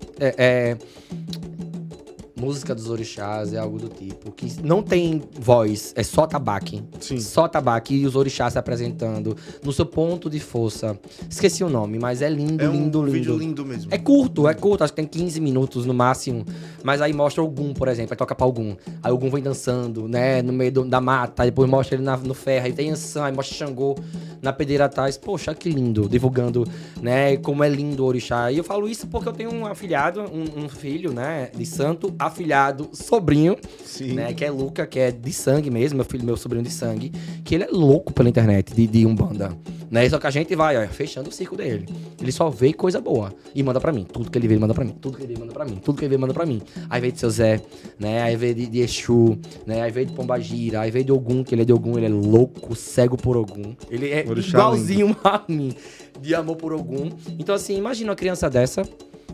música dos orixás, é algo do tipo, que não tem voz, é só tabaque. Sim. Só tabaque e os orixás se apresentando no seu ponto de força. Esqueci o nome, mas é lindo, lindo. Vídeo lindo mesmo. É curto, acho que tem 15 minutos no máximo, mas aí mostra Ogum, por exemplo, aí toca pra Ogum. Aí Ogum vem dançando, né, no meio da mata, aí depois mostra ele no ferro, aí tem Ansan, aí mostra Xangô na pedreira atrás. Poxa, que lindo, divulgando, né, como é lindo o orixá. E eu falo isso porque eu tenho um afilhado, um filho, né, de santo, afilhado, sobrinho, Sim. né, que é Luca, que é de sangue mesmo, meu sobrinho de sangue, que ele é louco pela internet de Umbanda, né, só que a gente vai, ó, fechando o circo dele. Ele só vê coisa boa e manda pra mim, tudo que ele vê ele manda pra mim, tudo que ele vê manda pra mim, tudo que ele vê manda pra mim. Aí veio de Seu Zé, né, aí veio de Exu, né, aí veio de Pombagira, aí veio de Ogum, que ele é de Ogum, ele é louco, cego por Ogum. Ele é igualzinho a mim, de amor por Ogum. Então assim, imagina uma criança dessa,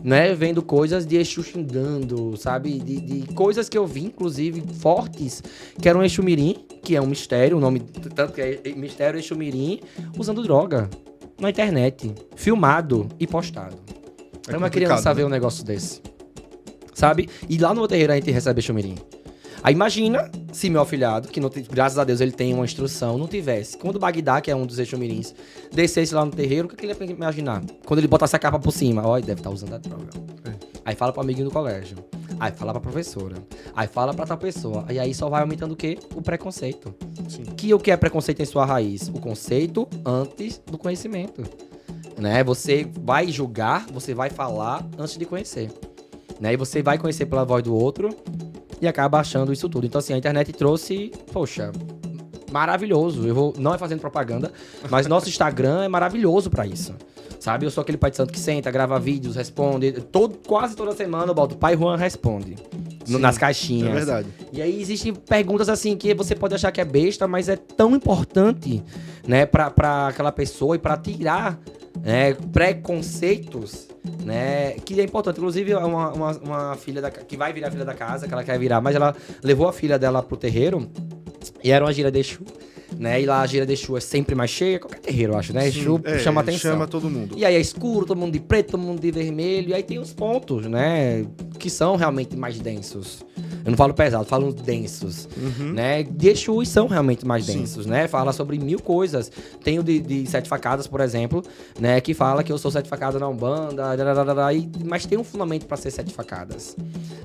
né, vendo coisas de Exu xingando, sabe, de coisas que eu vi, inclusive, fortes, que eram Exu Mirim, que é um mistério, o nome, tanto que é Mistério Exu Mirim, usando droga na internet, filmado e postado. É uma criança ver um negócio desse, sabe? E lá no terreiro a gente recebe Exu Mirim. Aí imagina se meu afilhado, que não tem, graças a Deus ele tem uma instrução, não tivesse. Quando o Bagdá, que é um dos Exu Mirins, descesse lá no terreiro, o que ele ia imaginar? Quando ele botasse a capa por cima, ó, ele deve estar usando a droga. Aí fala pro amiguinho do colégio. Aí fala pra professora. Aí fala pra tal pessoa. E aí só vai aumentando o quê? O preconceito. Sim. O que é preconceito em sua raiz? O conceito antes do conhecimento. Né? Você vai julgar, você vai falar antes de conhecer. Né? E você vai conhecer pela voz do outro e acaba achando isso tudo. Então, assim, a internet trouxe, poxa, maravilhoso. Não é fazendo propaganda, mas nosso Instagram é maravilhoso pra isso. Sabe? Eu sou aquele pai de santo que senta, grava vídeos, responde. Quase toda semana eu boto Pai Juan responde. Nas caixinhas. É verdade. E aí existem perguntas assim que você pode achar que é besta, mas é tão importante, né, pra aquela pessoa e pra tirar, né, preconceitos, né, que é importante. Inclusive, uma filha que vai virar filha da casa, que ela quer virar, mas ela levou a filha dela pro terreiro e era uma gira de Exu. Né? E lá a gira de Exu é sempre mais cheia, qualquer terreiro, eu acho, né? Exu chama atenção. Chama todo mundo. E aí é escuro, todo mundo de preto, todo mundo de vermelho. E aí tem os pontos, né? Que são realmente mais densos. Eu não falo pesado, eu falo densos, né? De Exus são realmente mais densos, né? Fala sobre 1000 coisas. Tem o de Sete Facadas, por exemplo, né? Que fala que eu sou Sete Facadas na Umbanda, mas tem um fundamento para ser Sete Facadas,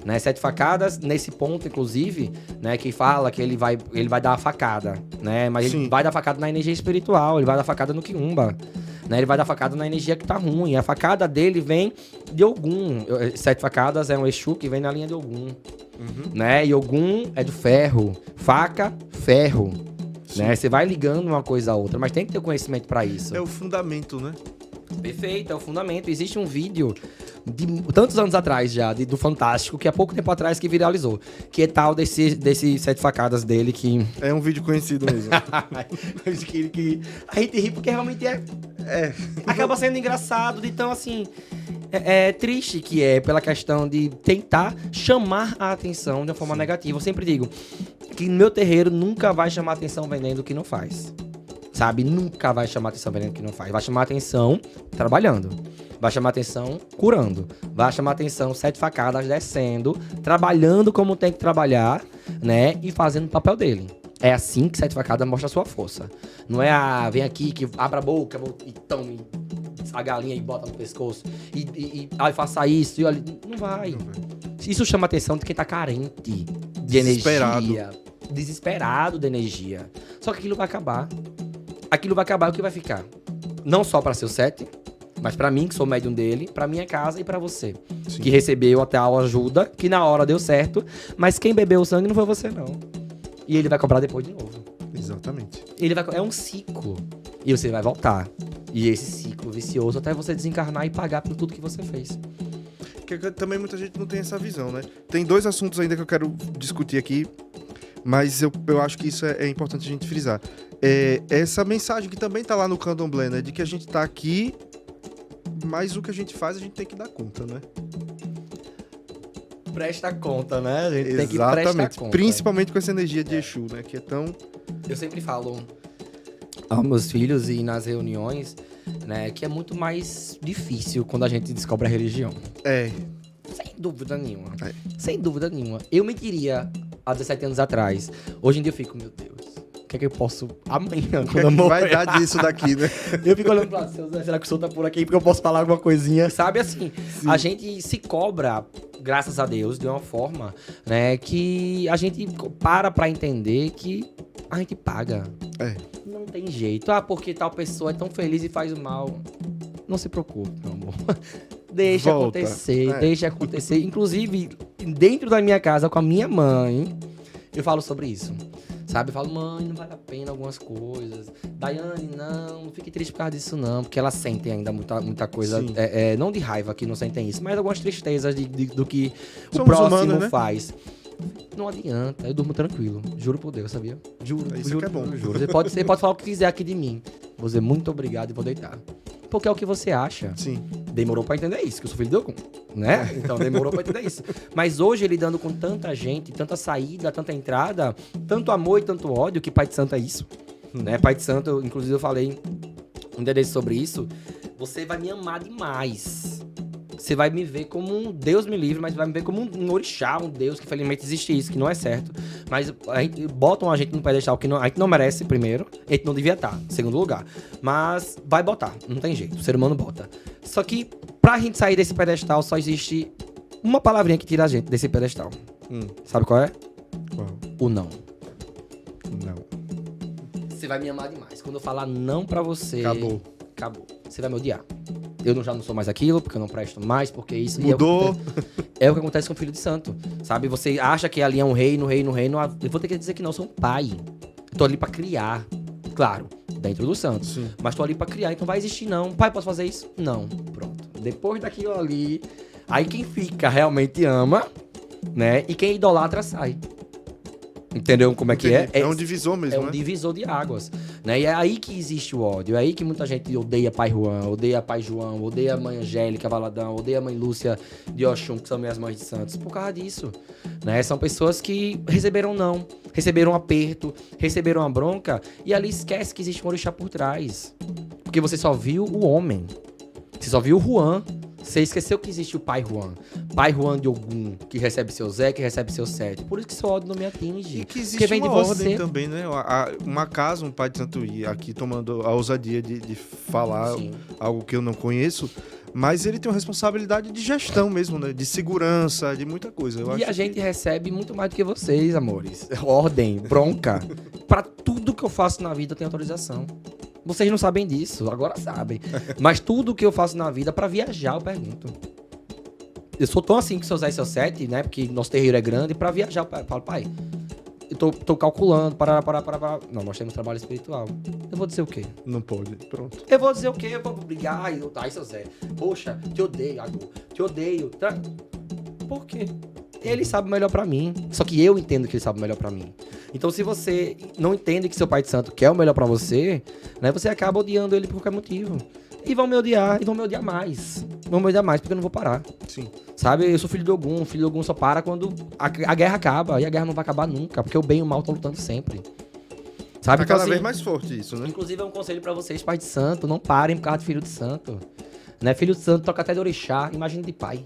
né? Sete Facadas, nesse ponto, inclusive, né? Que fala que ele vai dar a facada, né? Mas ele vai dar facada na energia espiritual, ele vai dar facada no quiumba, né? Ele vai dar facada na energia que tá ruim. A facada dele vem de Ogum. Sete Facadas é um Exu que vem na linha de Ogum. Né? E Ogum é do ferro. Faca, ferro. Né? Você vai ligando uma coisa a outra, mas tem que ter conhecimento pra isso. É o fundamento, né? Perfeito, é o fundamento. Existe um vídeo de tantos anos atrás já, do Fantástico, que há pouco tempo atrás que viralizou. Que é tal desse Sete Facadas dele que... É um vídeo conhecido mesmo. que a gente ri porque realmente acaba sendo engraçado. Então, assim... É triste que é pela questão de tentar chamar a atenção de uma forma negativa. Eu sempre digo que no meu terreiro nunca vai chamar atenção vendendo o que não faz. Sabe? Nunca vai chamar atenção vendendo o que não faz. Vai chamar atenção trabalhando. Vai chamar atenção curando. Vai chamar atenção Sete Facadas descendo, trabalhando como tem que trabalhar, né? E fazendo o papel dele. É assim que Sete Facadas mostra a sua força. Não é vem aqui que abra a boca e tome a galinha e bota no pescoço e faça isso e olha, não vai. Isso chama a atenção de quem tá carente de energia, desesperado de energia. Só que aquilo vai acabar. Aquilo vai acabar, o que vai ficar? Não só para seu sete, mas para mim, que sou médium dele, para minha casa e para você. Sim. Que recebeu até a ajuda, que na hora deu certo, mas quem bebeu o sangue não foi você, não. E ele vai cobrar depois de novo. Exatamente. É um ciclo. E você vai voltar. E esse ciclo vicioso até você desencarnar e pagar por tudo que você fez. Porque também muita gente não tem essa visão, né? Tem 2 assuntos ainda que eu quero discutir aqui, mas eu acho que isso é importante a gente frisar. Essa mensagem que também tá lá no Candomblé, né? De que a gente tá aqui, mas o que a gente faz a gente tem que dar conta, né? Presta conta, né? A gente tem que prestar conta. Principalmente com essa energia de Exu, né? Que é tão... Eu sempre falo aos meus filhos e nas reuniões, né? Que é muito mais difícil quando a gente descobre a religião. Sem dúvida nenhuma. Sem dúvida nenhuma. Eu mentiria há 17 anos atrás. Hoje em dia eu fico, meu Deus, o que é que eu posso amanhã, quando eu morrer? Vai dar disso daqui, né? Eu fico olhando pro lado, será que o senhor tá por aqui? Porque eu posso falar alguma coisinha, sabe? Assim, sim. A gente se cobra, graças a Deus, de uma forma, né, que a gente pra entender que a gente paga. Não tem jeito. Porque tal pessoa é tão feliz e faz o mal. Não se preocupe, meu amor. Deixa acontecer. Inclusive, dentro da minha casa, com a minha mãe, eu falo sobre isso. Sabe? Eu falo, mãe, não vale a pena algumas coisas. Daiane, não fique triste por causa disso, não. Porque ela sente ainda muita coisa. Não de raiva que não sentem isso, mas algumas tristezas do que o próximo humanos, né? Faz. Não adianta, eu durmo tranquilo. Juro por Deus, sabia? Juro. Que é bom. Juro. Você pode falar o que quiser aqui de mim. Vou dizer muito obrigado e vou deitar. Porque é o que você acha. Sim. Demorou pra entender isso, que eu sou filho de Ogum, né? Então demorou pra entender isso. Mas hoje, lidando com tanta gente, tanta saída, tanta entrada, tanto amor e tanto ódio, que Pai de Santo é isso. Né? Pai de Santo, inclusive eu falei um dia desse sobre isso. Você vai me amar demais. Você vai me ver como um Deus me livre, mas vai me ver como um orixá, um Deus, que felizmente existe isso, que não é certo. Mas botam a gente no pedestal que a gente não merece, primeiro. A gente não devia estar, em segundo lugar. Mas vai botar, não tem jeito. O ser humano bota. Só que pra gente sair desse pedestal, só existe uma palavrinha que tira a gente desse pedestal. Sabe qual é? Qual? O não. Não. Você vai me amar demais. Quando eu falar não pra você... Acabou. Você vai me odiar. Eu já não sou mais aquilo, porque eu não presto mais, porque isso... Mudou. É o que acontece com o filho de santo, sabe? Você acha que ali é um reino. Eu vou ter que dizer que não, eu sou um pai. Eu tô ali pra criar. Claro, dentro do santo. Sim. Mas tô ali pra criar, então vai existir não. Pai, posso fazer isso? Não. Pronto. Depois daquilo ali, aí quem fica realmente ama, né? E quem idolatra sai. Entendeu como é que é? É um divisor mesmo, né? É um divisor de águas, né? E é aí que existe o ódio. É aí que muita gente odeia Pai Juan, odeia Pai João, odeia a Mãe Angélica Valadão, odeia a Mãe Lúcia de Oxum, que são minhas mães de santos, por causa disso, né? São pessoas que receberam não, receberam um aperto, receberam uma bronca, e ali esquece que existe um orixá por trás. Porque você só viu o homem. Você só viu o Juan, Você esqueceu que existe o Pai Juan. Pai Juan de Ogum, que recebe seu Zé, que recebe seu Sete. Por isso que seu ódio não me atinge. E que existe Porque vem uma de ordem você. também, né? Uma casa, um pai de santo, e aqui tomando a ousadia de falar Sim. algo que eu não conheço, mas ele tem uma responsabilidade de gestão mesmo, né? De segurança, de muita coisa. Eu E acho a gente que... recebe muito mais do que vocês, amores. Ordem, bronca. Pra tudo que eu faço na vida eu tenho autorização. Vocês não sabem disso, agora sabem. Mas tudo que eu faço na vida, pra viajar, eu pergunto. Eu sou tão assim que seu Zé e seu Sete, né? Porque nosso terreiro é grande, pra viajar, eu falo, pai, eu tô calculando, parar. Não, nós temos trabalho espiritual. Eu vou dizer o quê? Não pode, pronto. Eu vou dizer o quê? Eu vou brigar, ai, seu Zé. Poxa, te odeio, Adu. Te odeio. Por quê? Ele sabe melhor pra mim. Só que eu entendo que ele sabe melhor pra mim. Então, se você não entende que seu pai de santo quer o melhor pra você, né? Você acaba odiando ele por qualquer motivo. E vão me odiar, e vão me odiar mais. Vão me odiar mais porque eu não vou parar. Sim. Sabe? Eu sou filho de Ogum. Filho de Ogum só para quando a guerra acaba. E a guerra não vai acabar nunca. Porque o bem e o mal estão lutando sempre. Sabe? Tá cada assim, vez mais forte isso, né? inclusive, é um conselho pra vocês, pais de santo. Não parem por causa de filho de santo. Né? Filho de santo toca até de orixá. Imagina de pai.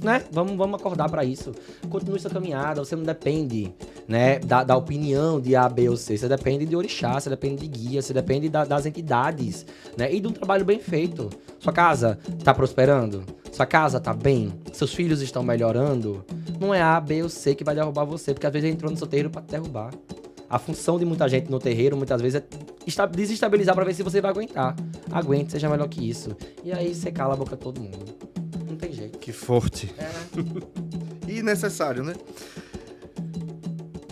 Né? Vamos acordar pra isso. Continue sua caminhada. Você não depende, né, da opinião de A, B ou C. Você depende de orixá, você depende de guia, você depende das entidades, né? E de um trabalho bem feito. Sua casa tá prosperando? Sua casa tá bem? Seus filhos estão melhorando? Não é A, B ou C que vai derrubar você, porque às vezes ele entrou no seu terreiro pra te derrubar. A função de muita gente no terreiro, muitas vezes, é desestabilizar pra ver se você vai aguentar. Aguente, seja melhor que isso. E aí você cala a boca de todo mundo. Não tem jeito. Que forte. É. E necessário, né?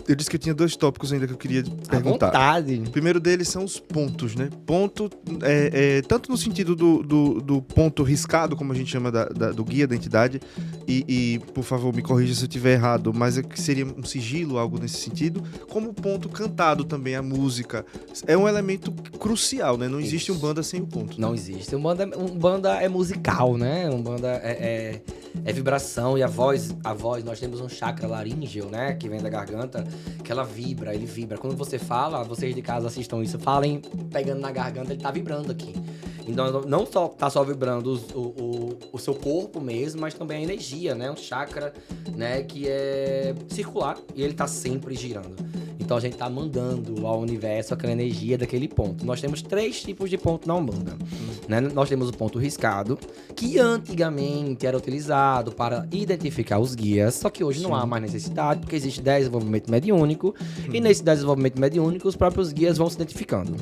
Eu disse que eu tinha 2 tópicos ainda que eu queria À perguntar. vontade. O primeiro deles são os pontos, né? Ponto, tanto no sentido do ponto riscado, como a gente chama do guia da entidade, e por favor, me corrija se eu estiver errado, mas é que seria um sigilo, algo nesse sentido, como o ponto cantado também, a música. É um elemento crucial, né? Não existe Isso. Umbanda sem o ponto. Não existe. Umbanda é musical, né? Umbanda é vibração. E a voz, nós temos um chakra laríngeo, né? Que vem da garganta, que ele vibra. Quando você fala, vocês de casa assistam isso, falem pegando na garganta, ele tá vibrando aqui. Então, não tá só vibrando o seu corpo mesmo, mas também a energia, né? Um chakra, né? Que é circular e ele tá sempre girando. Então, a gente tá mandando ao universo aquela energia daquele ponto. Nós temos 3 tipos de ponto na Umbanda. Né? Nós temos o ponto riscado, que antigamente era utilizado para identificar os guias, só que hoje não há mais necessidade, porque existe desenvolvimento mediúnico, e nesse desenvolvimento mediúnico, os próprios guias vão se identificando.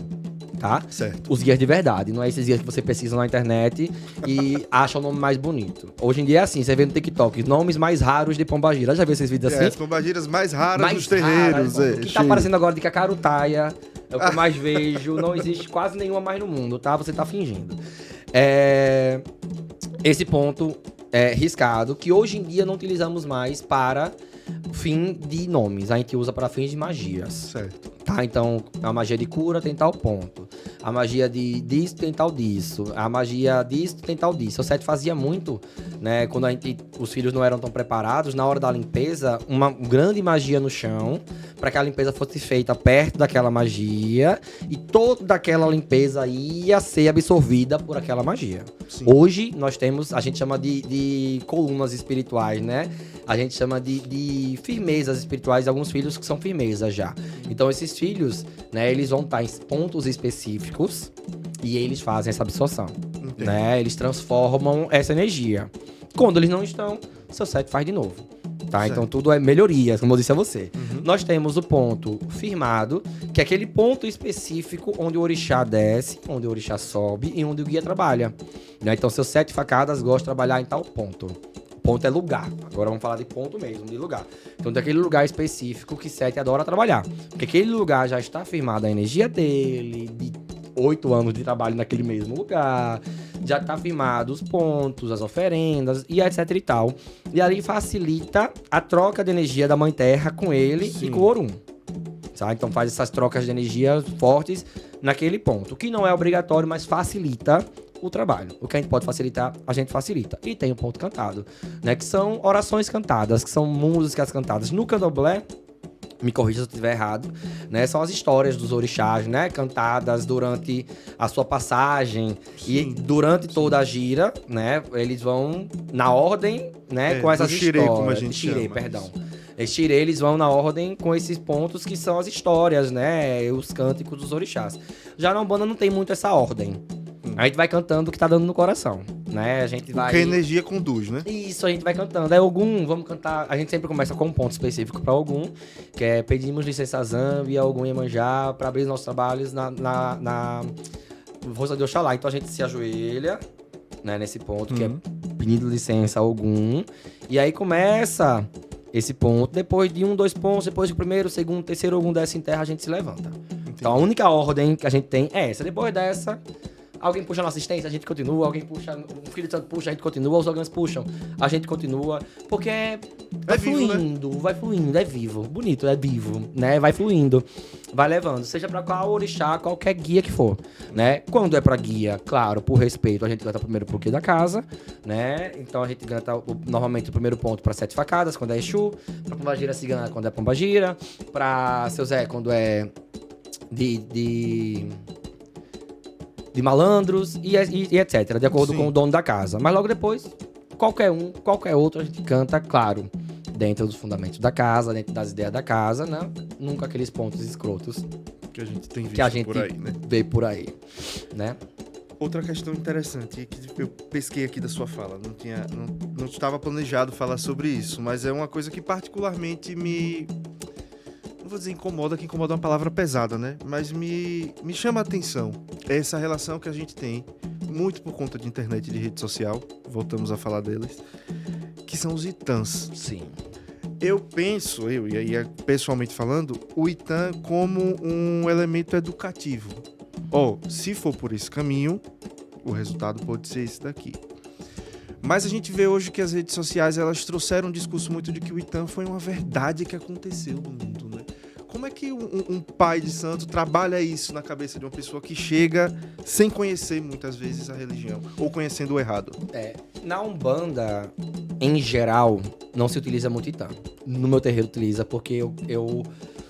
Tá? Certo. Os guias de verdade, não é esses guias que você pesquisa na internet e acha o nome mais bonito. Hoje em dia é assim, você vê no TikTok, nomes mais raros de pombagira. Já viu esses vídeos assim? As pombagiras mais raras Mais dos terreiros. raras. O que tá aparecendo agora de cacarutaia é o que eu mais vejo. Não existe quase nenhuma mais no mundo, tá? Você tá fingindo. Esse ponto é riscado, que hoje em dia não utilizamos mais para fim de nomes. A gente usa para fins de magias. Certo. Tá, então a magia de cura tem tal ponto. A magia disso tem tal disso. A magia disso tem tal disso. O Sete fazia muito, né? Quando os filhos não eram tão preparados, na hora da limpeza, uma grande magia no chão, para que a limpeza fosse feita perto daquela magia e toda aquela limpeza ia ser absorvida por aquela magia. Sim. Hoje nós temos, a gente chama de colunas espirituais, né? A gente chama de firmezas espirituais, alguns filhos que são firmezas já. Então esses filhos, né, eles vão estar em pontos específicos e eles fazem essa absorção, né? Eles transformam essa energia. Quando eles não estão, seu Sete faz de novo, tá? Certo. Então tudo é melhorias, como eu disse a você. Nós temos o ponto firmado, que é aquele ponto específico onde o orixá desce, onde o orixá sobe e onde o guia trabalha, né? Então seus 7 facadas gostam de trabalhar em tal ponto. Ponto é lugar. Agora vamos falar de ponto mesmo, de lugar. Então tem aquele lugar específico que Sete adora trabalhar. Porque aquele lugar já está firmada a energia dele, de 8 anos de trabalho naquele mesmo lugar. Já está firmado os pontos, as oferendas e etc e tal. E ali facilita a troca de energia da Mãe Terra com ele e com o Orum. Tá? Então faz essas trocas de energia fortes naquele ponto. O que não é obrigatório, mas facilita o trabalho. O que a gente pode facilitar, a gente facilita. E tem o ponto cantado, né? Que são orações cantadas, que são músicas cantadas. No candomblé, me corrija se eu estiver errado, né? São as histórias dos orixás, né? Cantadas durante a sua passagem. Sim. E durante toda a gira, né? Eles vão na ordem, né? Com essas xirê, histórias. como a gente xirê, chama. perdão. Xirê, eles vão na ordem com esses pontos que são as histórias, né? Os cânticos dos orixás. Já na Umbanda não tem muito essa ordem. A gente vai cantando o que tá dando no coração, né? A gente vai... O que a energia conduz, né? Isso, a gente vai cantando. É Ogum, vamos cantar... A gente sempre começa com um ponto específico para Ogum, que é pedimos licença a Zambi, a Ogum Iemanjá, para abrir nossos trabalhos na Força de Oxalá. Então a gente se ajoelha, né, nesse ponto, que é pedindo licença a Ogum. E aí começa esse ponto. Depois de 1, 2 pontos, depois do primeiro, segundo, terceiro Ogum desce em terra, a gente se levanta. Entendi. Então a única ordem que a gente tem é essa. Depois dessa... Alguém puxa na assistência, a gente continua. Alguém puxa, o Filho de Santo puxa, a gente continua. Os órgãos puxam, a gente continua. Porque vai fluindo, né? Vai fluindo, é vivo. Bonito, é vivo, né? Vai fluindo, vai levando. Seja pra qual orixá, qualquer guia que for, né? Quando é pra guia, claro, por respeito, a gente canta primeiro pro guia da casa, né? Então a gente canta normalmente o primeiro ponto pra 7 facadas, quando é Exu. Pra Pombagira Cigana, quando é Pombagira. Pra Seu Zé, quando é de malandros e etc, de acordo com o dono da casa. Mas logo depois, qualquer outro, a gente canta, claro, dentro dos fundamentos da casa, dentro das ideias da casa, né? Nunca aqueles pontos escrotos que a gente tem visto que a gente por aí, né? vê por aí, né? Outra questão interessante que eu pesquei aqui da sua fala, não estava planejado falar sobre isso, mas é uma coisa que particularmente não vou dizer incomoda, que incomoda é uma palavra pesada, né? Mas me chama a atenção essa relação que a gente tem, muito por conta de internet e de rede social, voltamos a falar deles, que são os Itãs. Sim. Eu penso, e aí pessoalmente falando, o Itã como um elemento educativo. Se for por esse caminho, o resultado pode ser esse daqui. Mas a gente vê hoje que as redes sociais, elas trouxeram um discurso muito de que o Itã foi uma verdade que aconteceu no mundo, né? Como é que um pai de santo trabalha isso na cabeça de uma pessoa que chega sem conhecer muitas vezes a religião, ou conhecendo o errado? Na Umbanda, em geral, não se utiliza muito Itã. No meu terreiro utiliza, porque eu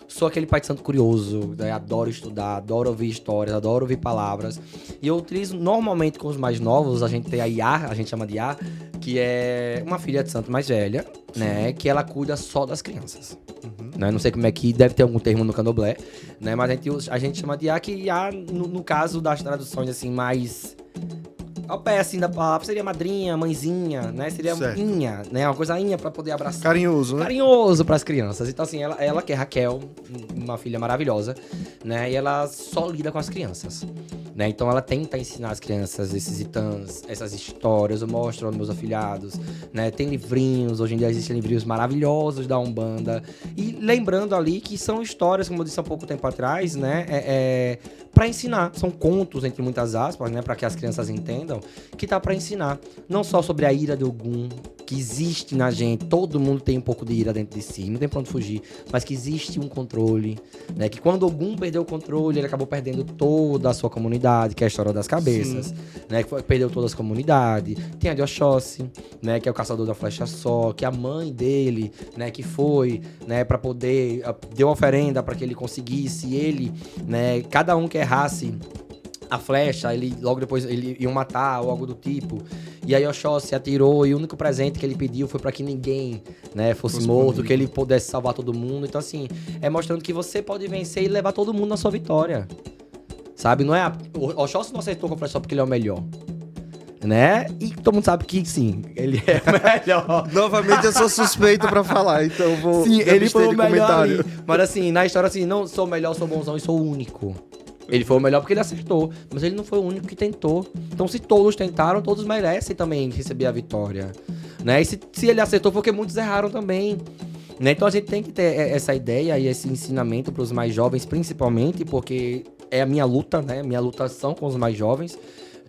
sou aquele pai de santo curioso, né? Adoro estudar, adoro ouvir histórias, adoro ouvir palavras. E eu utilizo normalmente com os mais novos, a gente tem a Iá, a gente chama de Iá, que é uma filha de santo mais velha, né? Que ela cuida só das crianças. Né? Não sei como é que deve ter algum termo no candomblé, né? Mas a gente chama de Iá, que Iá, no caso das traduções assim, mais ao pé assim da palavra, seria madrinha, mãezinha, né? Seria inha, né? Uma coisa inha pra poder abraçar. Carinhoso, né? Carinhoso pras crianças. Então assim, ela que é Raquel, uma filha maravilhosa, né? E ela só lida com as crianças, né? Então ela tenta ensinar as crianças esses Itãs, essas histórias. Eu mostro aos meus afilhados, né? Tem livrinhos, hoje em dia existem livrinhos maravilhosos da Umbanda. E lembrando ali que são histórias, como eu disse há pouco tempo atrás, né? Pra ensinar. São contos, entre muitas aspas, né? Pra que as crianças entendam que tá pra ensinar. Não só sobre a ira de Ogum, que existe na gente. Todo mundo tem um pouco de ira dentro de si, não tem pra onde fugir. Mas que existe um controle, né? Que quando Ogum perdeu o controle, ele acabou perdendo toda a sua comunidade, que é a história das cabeças, né? Que perdeu todas as comunidades. Tem a de Oxóssi, né? Que é o caçador da flecha só, que a mãe dele, né? Que foi, né? Pra poder... Deu oferenda pra que ele conseguisse. Ele, né? Cada um que errasse a flecha, logo depois ele ia matar ou algo do tipo. E aí Oxóssi atirou e o único presente que ele pediu foi pra que ninguém, né, fosse morto, que ele pudesse salvar todo mundo. Então assim, é mostrando que você pode vencer e levar todo mundo na sua vitória. Sabe? Não é o Oxóssi não acertou com a flecha só porque ele é o melhor, né? E todo mundo sabe que sim, ele é o melhor. Novamente eu sou suspeito pra falar, então vou... Sim, ele foi o melhor ali. Mas assim, na história assim, não sou o melhor, sou bonzão e sou o único. Ele foi o melhor porque ele acertou, mas ele não foi o único que tentou. Então se todos tentaram, todos merecem também receber a vitória, né? E se ele acertou foi porque muitos erraram também, né? Então a gente tem que ter essa ideia e esse ensinamento para os mais jovens, principalmente porque é a minha luta, né? Minha luta são com os mais jovens,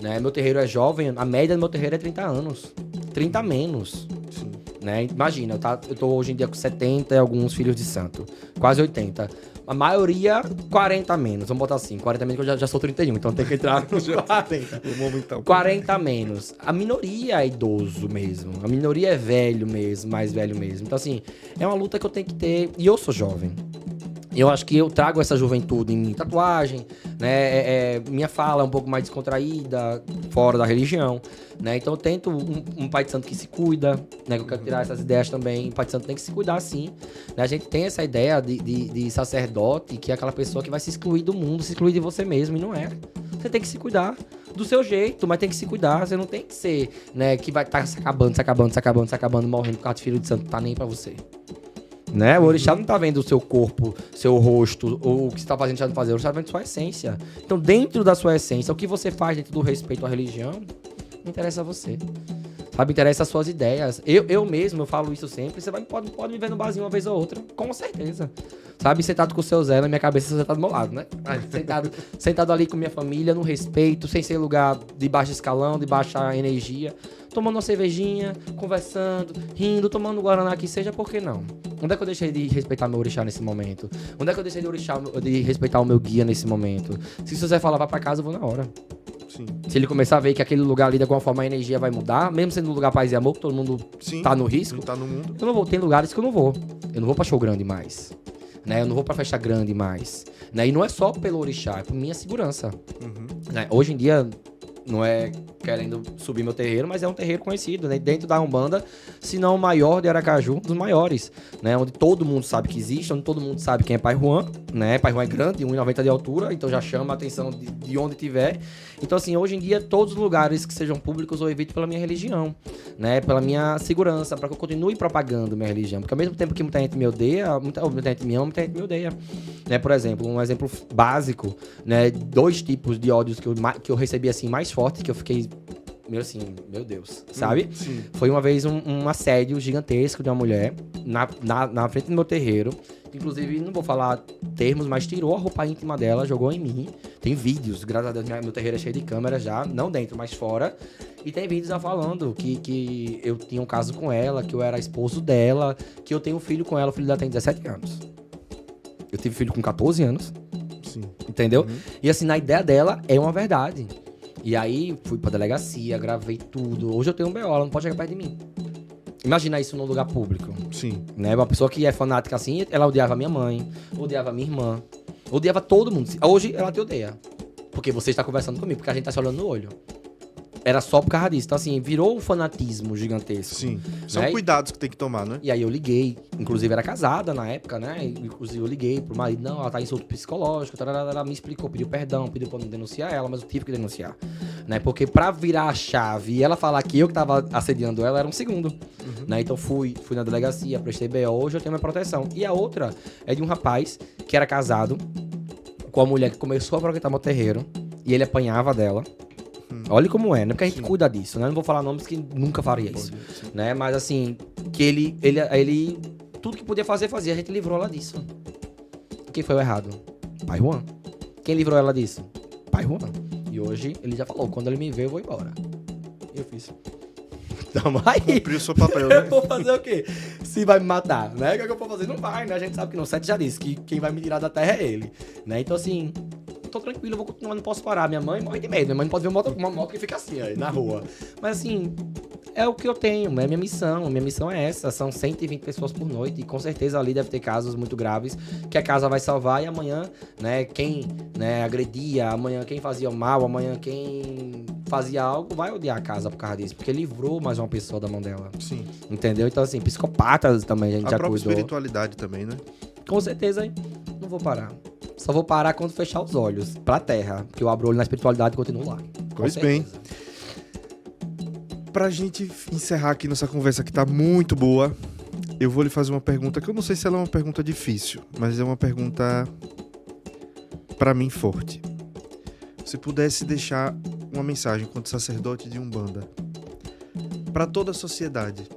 né? Meu terreiro é jovem, a média do meu terreiro é 30 anos. 30 menos. Sim. né? Imagina, eu tô hoje em dia com 70 e alguns filhos de santo. Quase 80. A maioria, 40 a menos. Vamos botar assim, 40 a menos que eu já sou 31, então tem que entrar nos 40. Então. 40 a menos. A minoria é idoso mesmo. A minoria é velho mesmo, mais velho mesmo. Então, assim, é uma luta que eu tenho que ter. E eu sou jovem. Eu acho que eu trago essa juventude em tatuagem, né? Minha fala é um pouco mais descontraída, fora da religião, né? Então eu tento um pai de santo que se cuida, né? Que eu quero tirar essas ideias também. O pai de santo tem que se cuidar sim, né? A gente tem essa ideia de sacerdote, que é aquela pessoa que vai se excluir do mundo, se excluir de você mesmo, e não é. Você tem que se cuidar do seu jeito, mas tem que se cuidar. Você não tem que ser, né? Que vai estar se acabando, morrendo por causa de filho de santo, não tá nem pra você. Né? O orixá não tá vendo o seu corpo, seu rosto, ou o que você tá fazendo, deixando de fazer. O orixá tá vendo sua essência. Então, dentro da sua essência, o que você faz dentro do respeito à religião, não interessa a você. Sabe? Interessa as suas ideias. Eu mesmo, eu falo isso sempre. Você pode me ver no barzinho uma vez ou outra, com certeza. Sabe? Sentado com o seu Zé na minha cabeça, você tá do meu lado, né? Sentado ali com minha família, no respeito, sem ser lugar de baixo escalão, de baixa energia. Tomando uma cervejinha, conversando, rindo, tomando guaraná, que seja, por que não? Onde é que eu deixei de respeitar meu orixá nesse momento? Onde é que eu deixei de respeitar o meu guia nesse momento? Se o Zé falar, vá pra casa, eu vou na hora. Sim. Se ele começar a ver que aquele lugar ali, de alguma forma, a energia vai mudar, mesmo sendo um lugar paz e amor, que todo mundo tá no risco. Tá no mundo. Eu não vou. Tem lugares que eu não vou. Eu não vou pra show grande mais. Né? Eu não vou pra festa grande mais. Né? E não é só pelo orixá, é por minha segurança. Né? Hoje em dia, não é querendo subir meu terreiro, mas é um terreiro conhecido, né? Dentro da Umbanda, se não o maior de Aracaju, dos maiores, né? Onde todo mundo sabe que existe, onde todo mundo sabe quem é Pai Juan, né? Pai Juan é grande, 1,90 de altura, então já chama a atenção de onde tiver. Então, assim, hoje em dia, todos os lugares que sejam públicos eu evito pela minha religião, né? Pela minha segurança, para que eu continue propagando minha religião. Porque ao mesmo tempo que muita gente me odeia, muita gente me ama, muita gente me odeia. Né? Por exemplo, um exemplo básico, né? 2 tipos de ódios que eu recebi, assim, mais forte, que eu fiquei meu Deus, sabe? Sim. Foi uma vez um assédio gigantesco de uma mulher na frente do meu terreiro. Inclusive, não vou falar termos, mas tirou a roupa íntima dela, jogou em mim. Tem vídeos, graças a Deus, meu terreiro é cheio de câmeras já, não dentro, mas fora. E tem vídeos ela falando que eu tinha um caso com ela, que eu era esposo dela, que eu tenho um filho com ela, o filho dela tem 17 anos. Eu tive filho com 14 anos. Sim. Entendeu? E assim, na ideia dela, é uma verdade. E aí, fui pra delegacia, gravei tudo. Hoje eu tenho um BO, ela não pode chegar perto de mim. Imagina isso num lugar público. Sim. Né? Uma pessoa que é fanática assim, ela odiava minha mãe, odiava minha irmã, odiava todo mundo. Hoje ela te odeia. Porque você está conversando comigo, porque a gente tá se olhando no olho. Era só por causa disso. Então, assim, virou um fanatismo gigantesco. Sim. São né? cuidados que tem que tomar, né? E aí eu liguei. Inclusive, era casada na época, né? Inclusive, eu liguei pro marido. Não, ela tá em surto psicológico. Ela me explicou, pediu perdão, pediu pra não denunciar ela, mas eu tive que denunciar. Né? Porque pra virar a chave e ela falar que eu que tava assediando ela, era um segundo. Né? Então, fui na delegacia, prestei BO. Hoje eu tenho minha proteção. E a outra é de um rapaz que era casado com a mulher que começou a frequentar meu terreiro. E ele apanhava dela. Olha como é, né? Porque a gente cuida disso, né? Não vou falar nomes que nunca faria isso, né? Mas assim, que ele tudo que podia fazer, fazia. A gente livrou ela disso. Quem foi o errado? Pai Juan. Quem livrou ela disso? Pai Juan. E hoje ele já falou, quando ele me vê, eu vou embora. E eu fiz. Tamo aí. Cumpriu o seu papel, né? Eu vou fazer o quê? Se vai me matar, né? O que eu vou fazer? Não vai, né? A gente sabe que não. O Sete já disse que quem vai me tirar da terra é ele, né? Então assim... tô tranquilo, eu vou continuar, não posso parar. Minha mãe morre de medo, minha mãe não pode ver uma moto que fica assim, aí, na rua. Mas assim, é o que eu tenho, é minha missão é essa, são 120 pessoas por noite, e com certeza ali deve ter casos muito graves, que a casa vai salvar, e amanhã, né, quem, né, agredia, amanhã quem fazia mal, amanhã quem fazia algo, vai odiar a casa por causa disso, porque livrou mais uma pessoa da mão dela. Sim. Entendeu? Então assim, psicopatas também a gente já própria cuidou. Espiritualidade também, né? Com certeza, hein? Não vou parar. Só vou parar quando fechar os olhos pra terra, porque eu abro o olho na espiritualidade e continuo lá. Pois bem. Pra gente encerrar aqui nossa conversa que tá muito boa, eu vou lhe fazer uma pergunta que eu não sei se ela é uma pergunta difícil, mas é uma pergunta, pra mim, forte. Se pudesse deixar uma mensagem enquanto sacerdote de Umbanda pra toda a sociedade,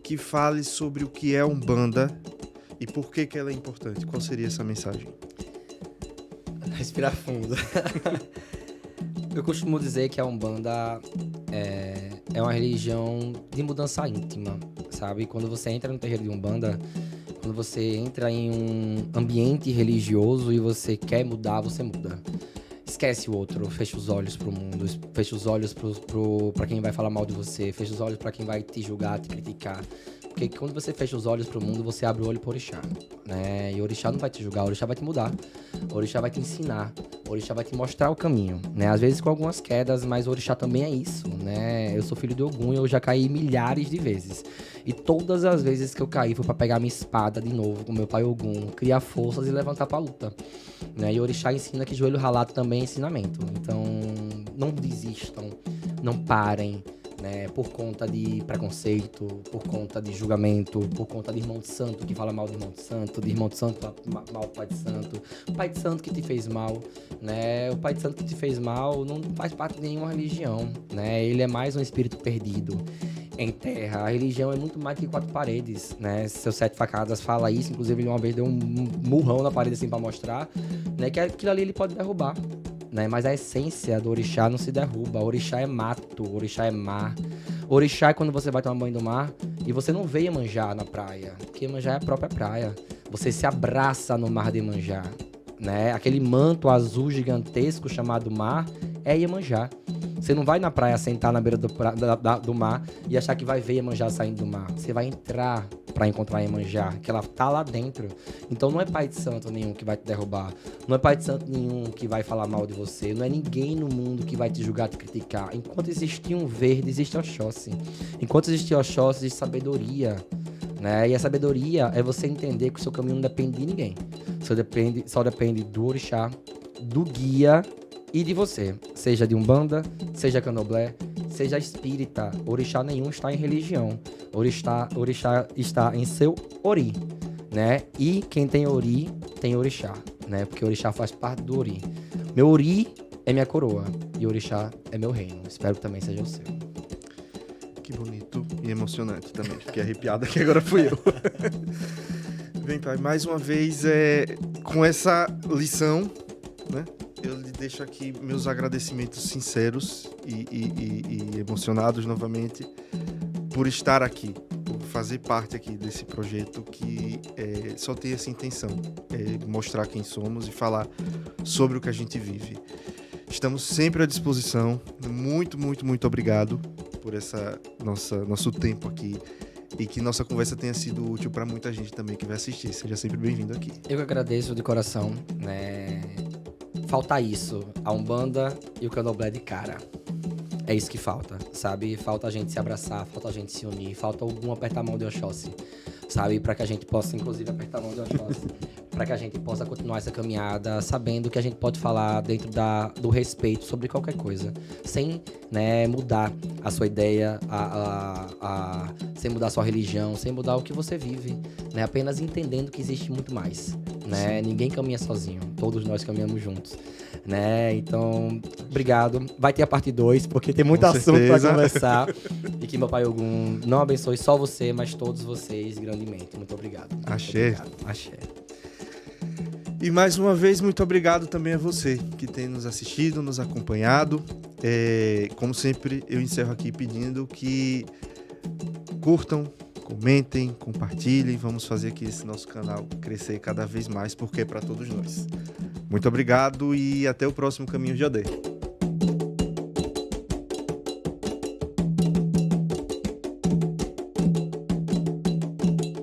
que fale sobre o que é Umbanda e por que ela é importante, qual seria essa mensagem? Respirar fundo. Eu costumo dizer que a Umbanda é uma religião de mudança íntima, sabe? Quando você entra no terreiro de Umbanda, quando você entra em um ambiente religioso e você quer mudar, você muda. Esquece o outro, fecha os olhos pro mundo, fecha os olhos pra quem vai falar mal de você, fecha os olhos pra quem vai te julgar, te criticar. Porque quando você fecha os olhos pro mundo, você abre o olho pro orixá, né? E o orixá não vai te julgar, o orixá vai te mudar. O orixá vai te ensinar, o orixá vai te mostrar o caminho, né? Às vezes com algumas quedas, mas o orixá também é isso, né? Eu sou filho de Ogum e eu já caí milhares de vezes. E todas as vezes que eu caí foi pra pegar minha espada de novo com meu pai Ogum, criar forças e levantar pra luta, né? E o orixá ensina que joelho ralado também é ensinamento. Então, não desistam, não parem, né, por conta de preconceito, por conta de julgamento, por conta de irmão de santo que fala mal de irmão de santo mal do pai de santo que te fez mal, né, o pai de santo que te fez mal não faz parte de nenhuma religião, né, ele é mais um espírito perdido em terra. A religião é muito mais que quatro paredes, né, seu Sete Facadas fala isso, inclusive ele uma vez deu um murrão na parede assim pra mostrar, né, que aquilo ali ele pode derrubar, né? Mas a essência do orixá não se derruba. O orixá é mato, o orixá é mar. O orixá é quando você vai tomar banho do mar e você não vê Iemanjá na praia, porque Iemanjá é a própria praia. Você se abraça no mar de Iemanjá, né? Aquele manto azul gigantesco chamado mar é Iemanjá. Você não vai na praia sentar na beira do mar e achar que vai ver Iemanjá saindo do mar. Você vai entrar pra encontrar Iemanjá, que ela tá lá dentro. Então não é pai de santo nenhum que vai te derrubar. Não é pai de santo nenhum que vai falar mal de você. Não é ninguém no mundo que vai te julgar, te criticar. Enquanto existir um verde, existe Oxóssi. Enquanto existir Oxóssi, existe sabedoria, né? E a sabedoria é você entender que o seu caminho não depende de ninguém. Só depende do orixá, do guia e de você, seja de Umbanda, seja Candomblé, seja espírita. Orixá nenhum está em religião. Orixá está em seu ori, né? E quem tem ori, tem orixá, né? Porque orixá faz parte do ori. Meu ori é minha coroa e orixá é meu reino. Espero que também seja o seu. Que bonito e emocionante também. Fiquei arrepiado aqui, agora fui eu. Bem, pai, mais uma vez, com essa lição, né? Eu lhe deixo aqui meus agradecimentos sinceros e emocionados novamente por estar aqui, por fazer parte aqui desse projeto que só tem essa intenção, mostrar quem somos e falar sobre o que a gente vive. Estamos sempre à disposição. Muito, muito, muito obrigado por nosso tempo aqui e que nossa conversa tenha sido útil para muita gente também que vai assistir. Seja sempre bem-vindo aqui. Eu que agradeço de coração, né? Falta isso, a Umbanda e o Candomblé de cara. É isso que falta, sabe? Falta a gente se abraçar, falta a gente se unir, falta algum apertar a mão de Oxóssi, sabe? Para que a gente possa, inclusive, apertar a mão de Oxóssi. Para que a gente possa continuar essa caminhada, sabendo que a gente pode falar dentro do respeito sobre qualquer coisa, sem, né, mudar a sua ideia, sem mudar a sua religião, sem mudar o que você vive, né? Apenas entendendo que existe muito mais, né? Ninguém caminha sozinho, todos nós caminhamos juntos, né? Então, obrigado. Vai ter a parte 2, porque tem muito Com assunto para certeza. conversar. E que meu pai Ogum não abençoe só você, mas todos vocês grandemente. Muito obrigado. Axé. Muito obrigado. Axé. E mais uma vez, muito obrigado também a você que tem nos assistido, nos acompanhado. Como sempre, eu encerro aqui pedindo que curtam, comentem, compartilhem. Vamos fazer aqui esse nosso canal crescer cada vez mais, porque é para todos nós. Muito obrigado e até o próximo Caminho de Odé.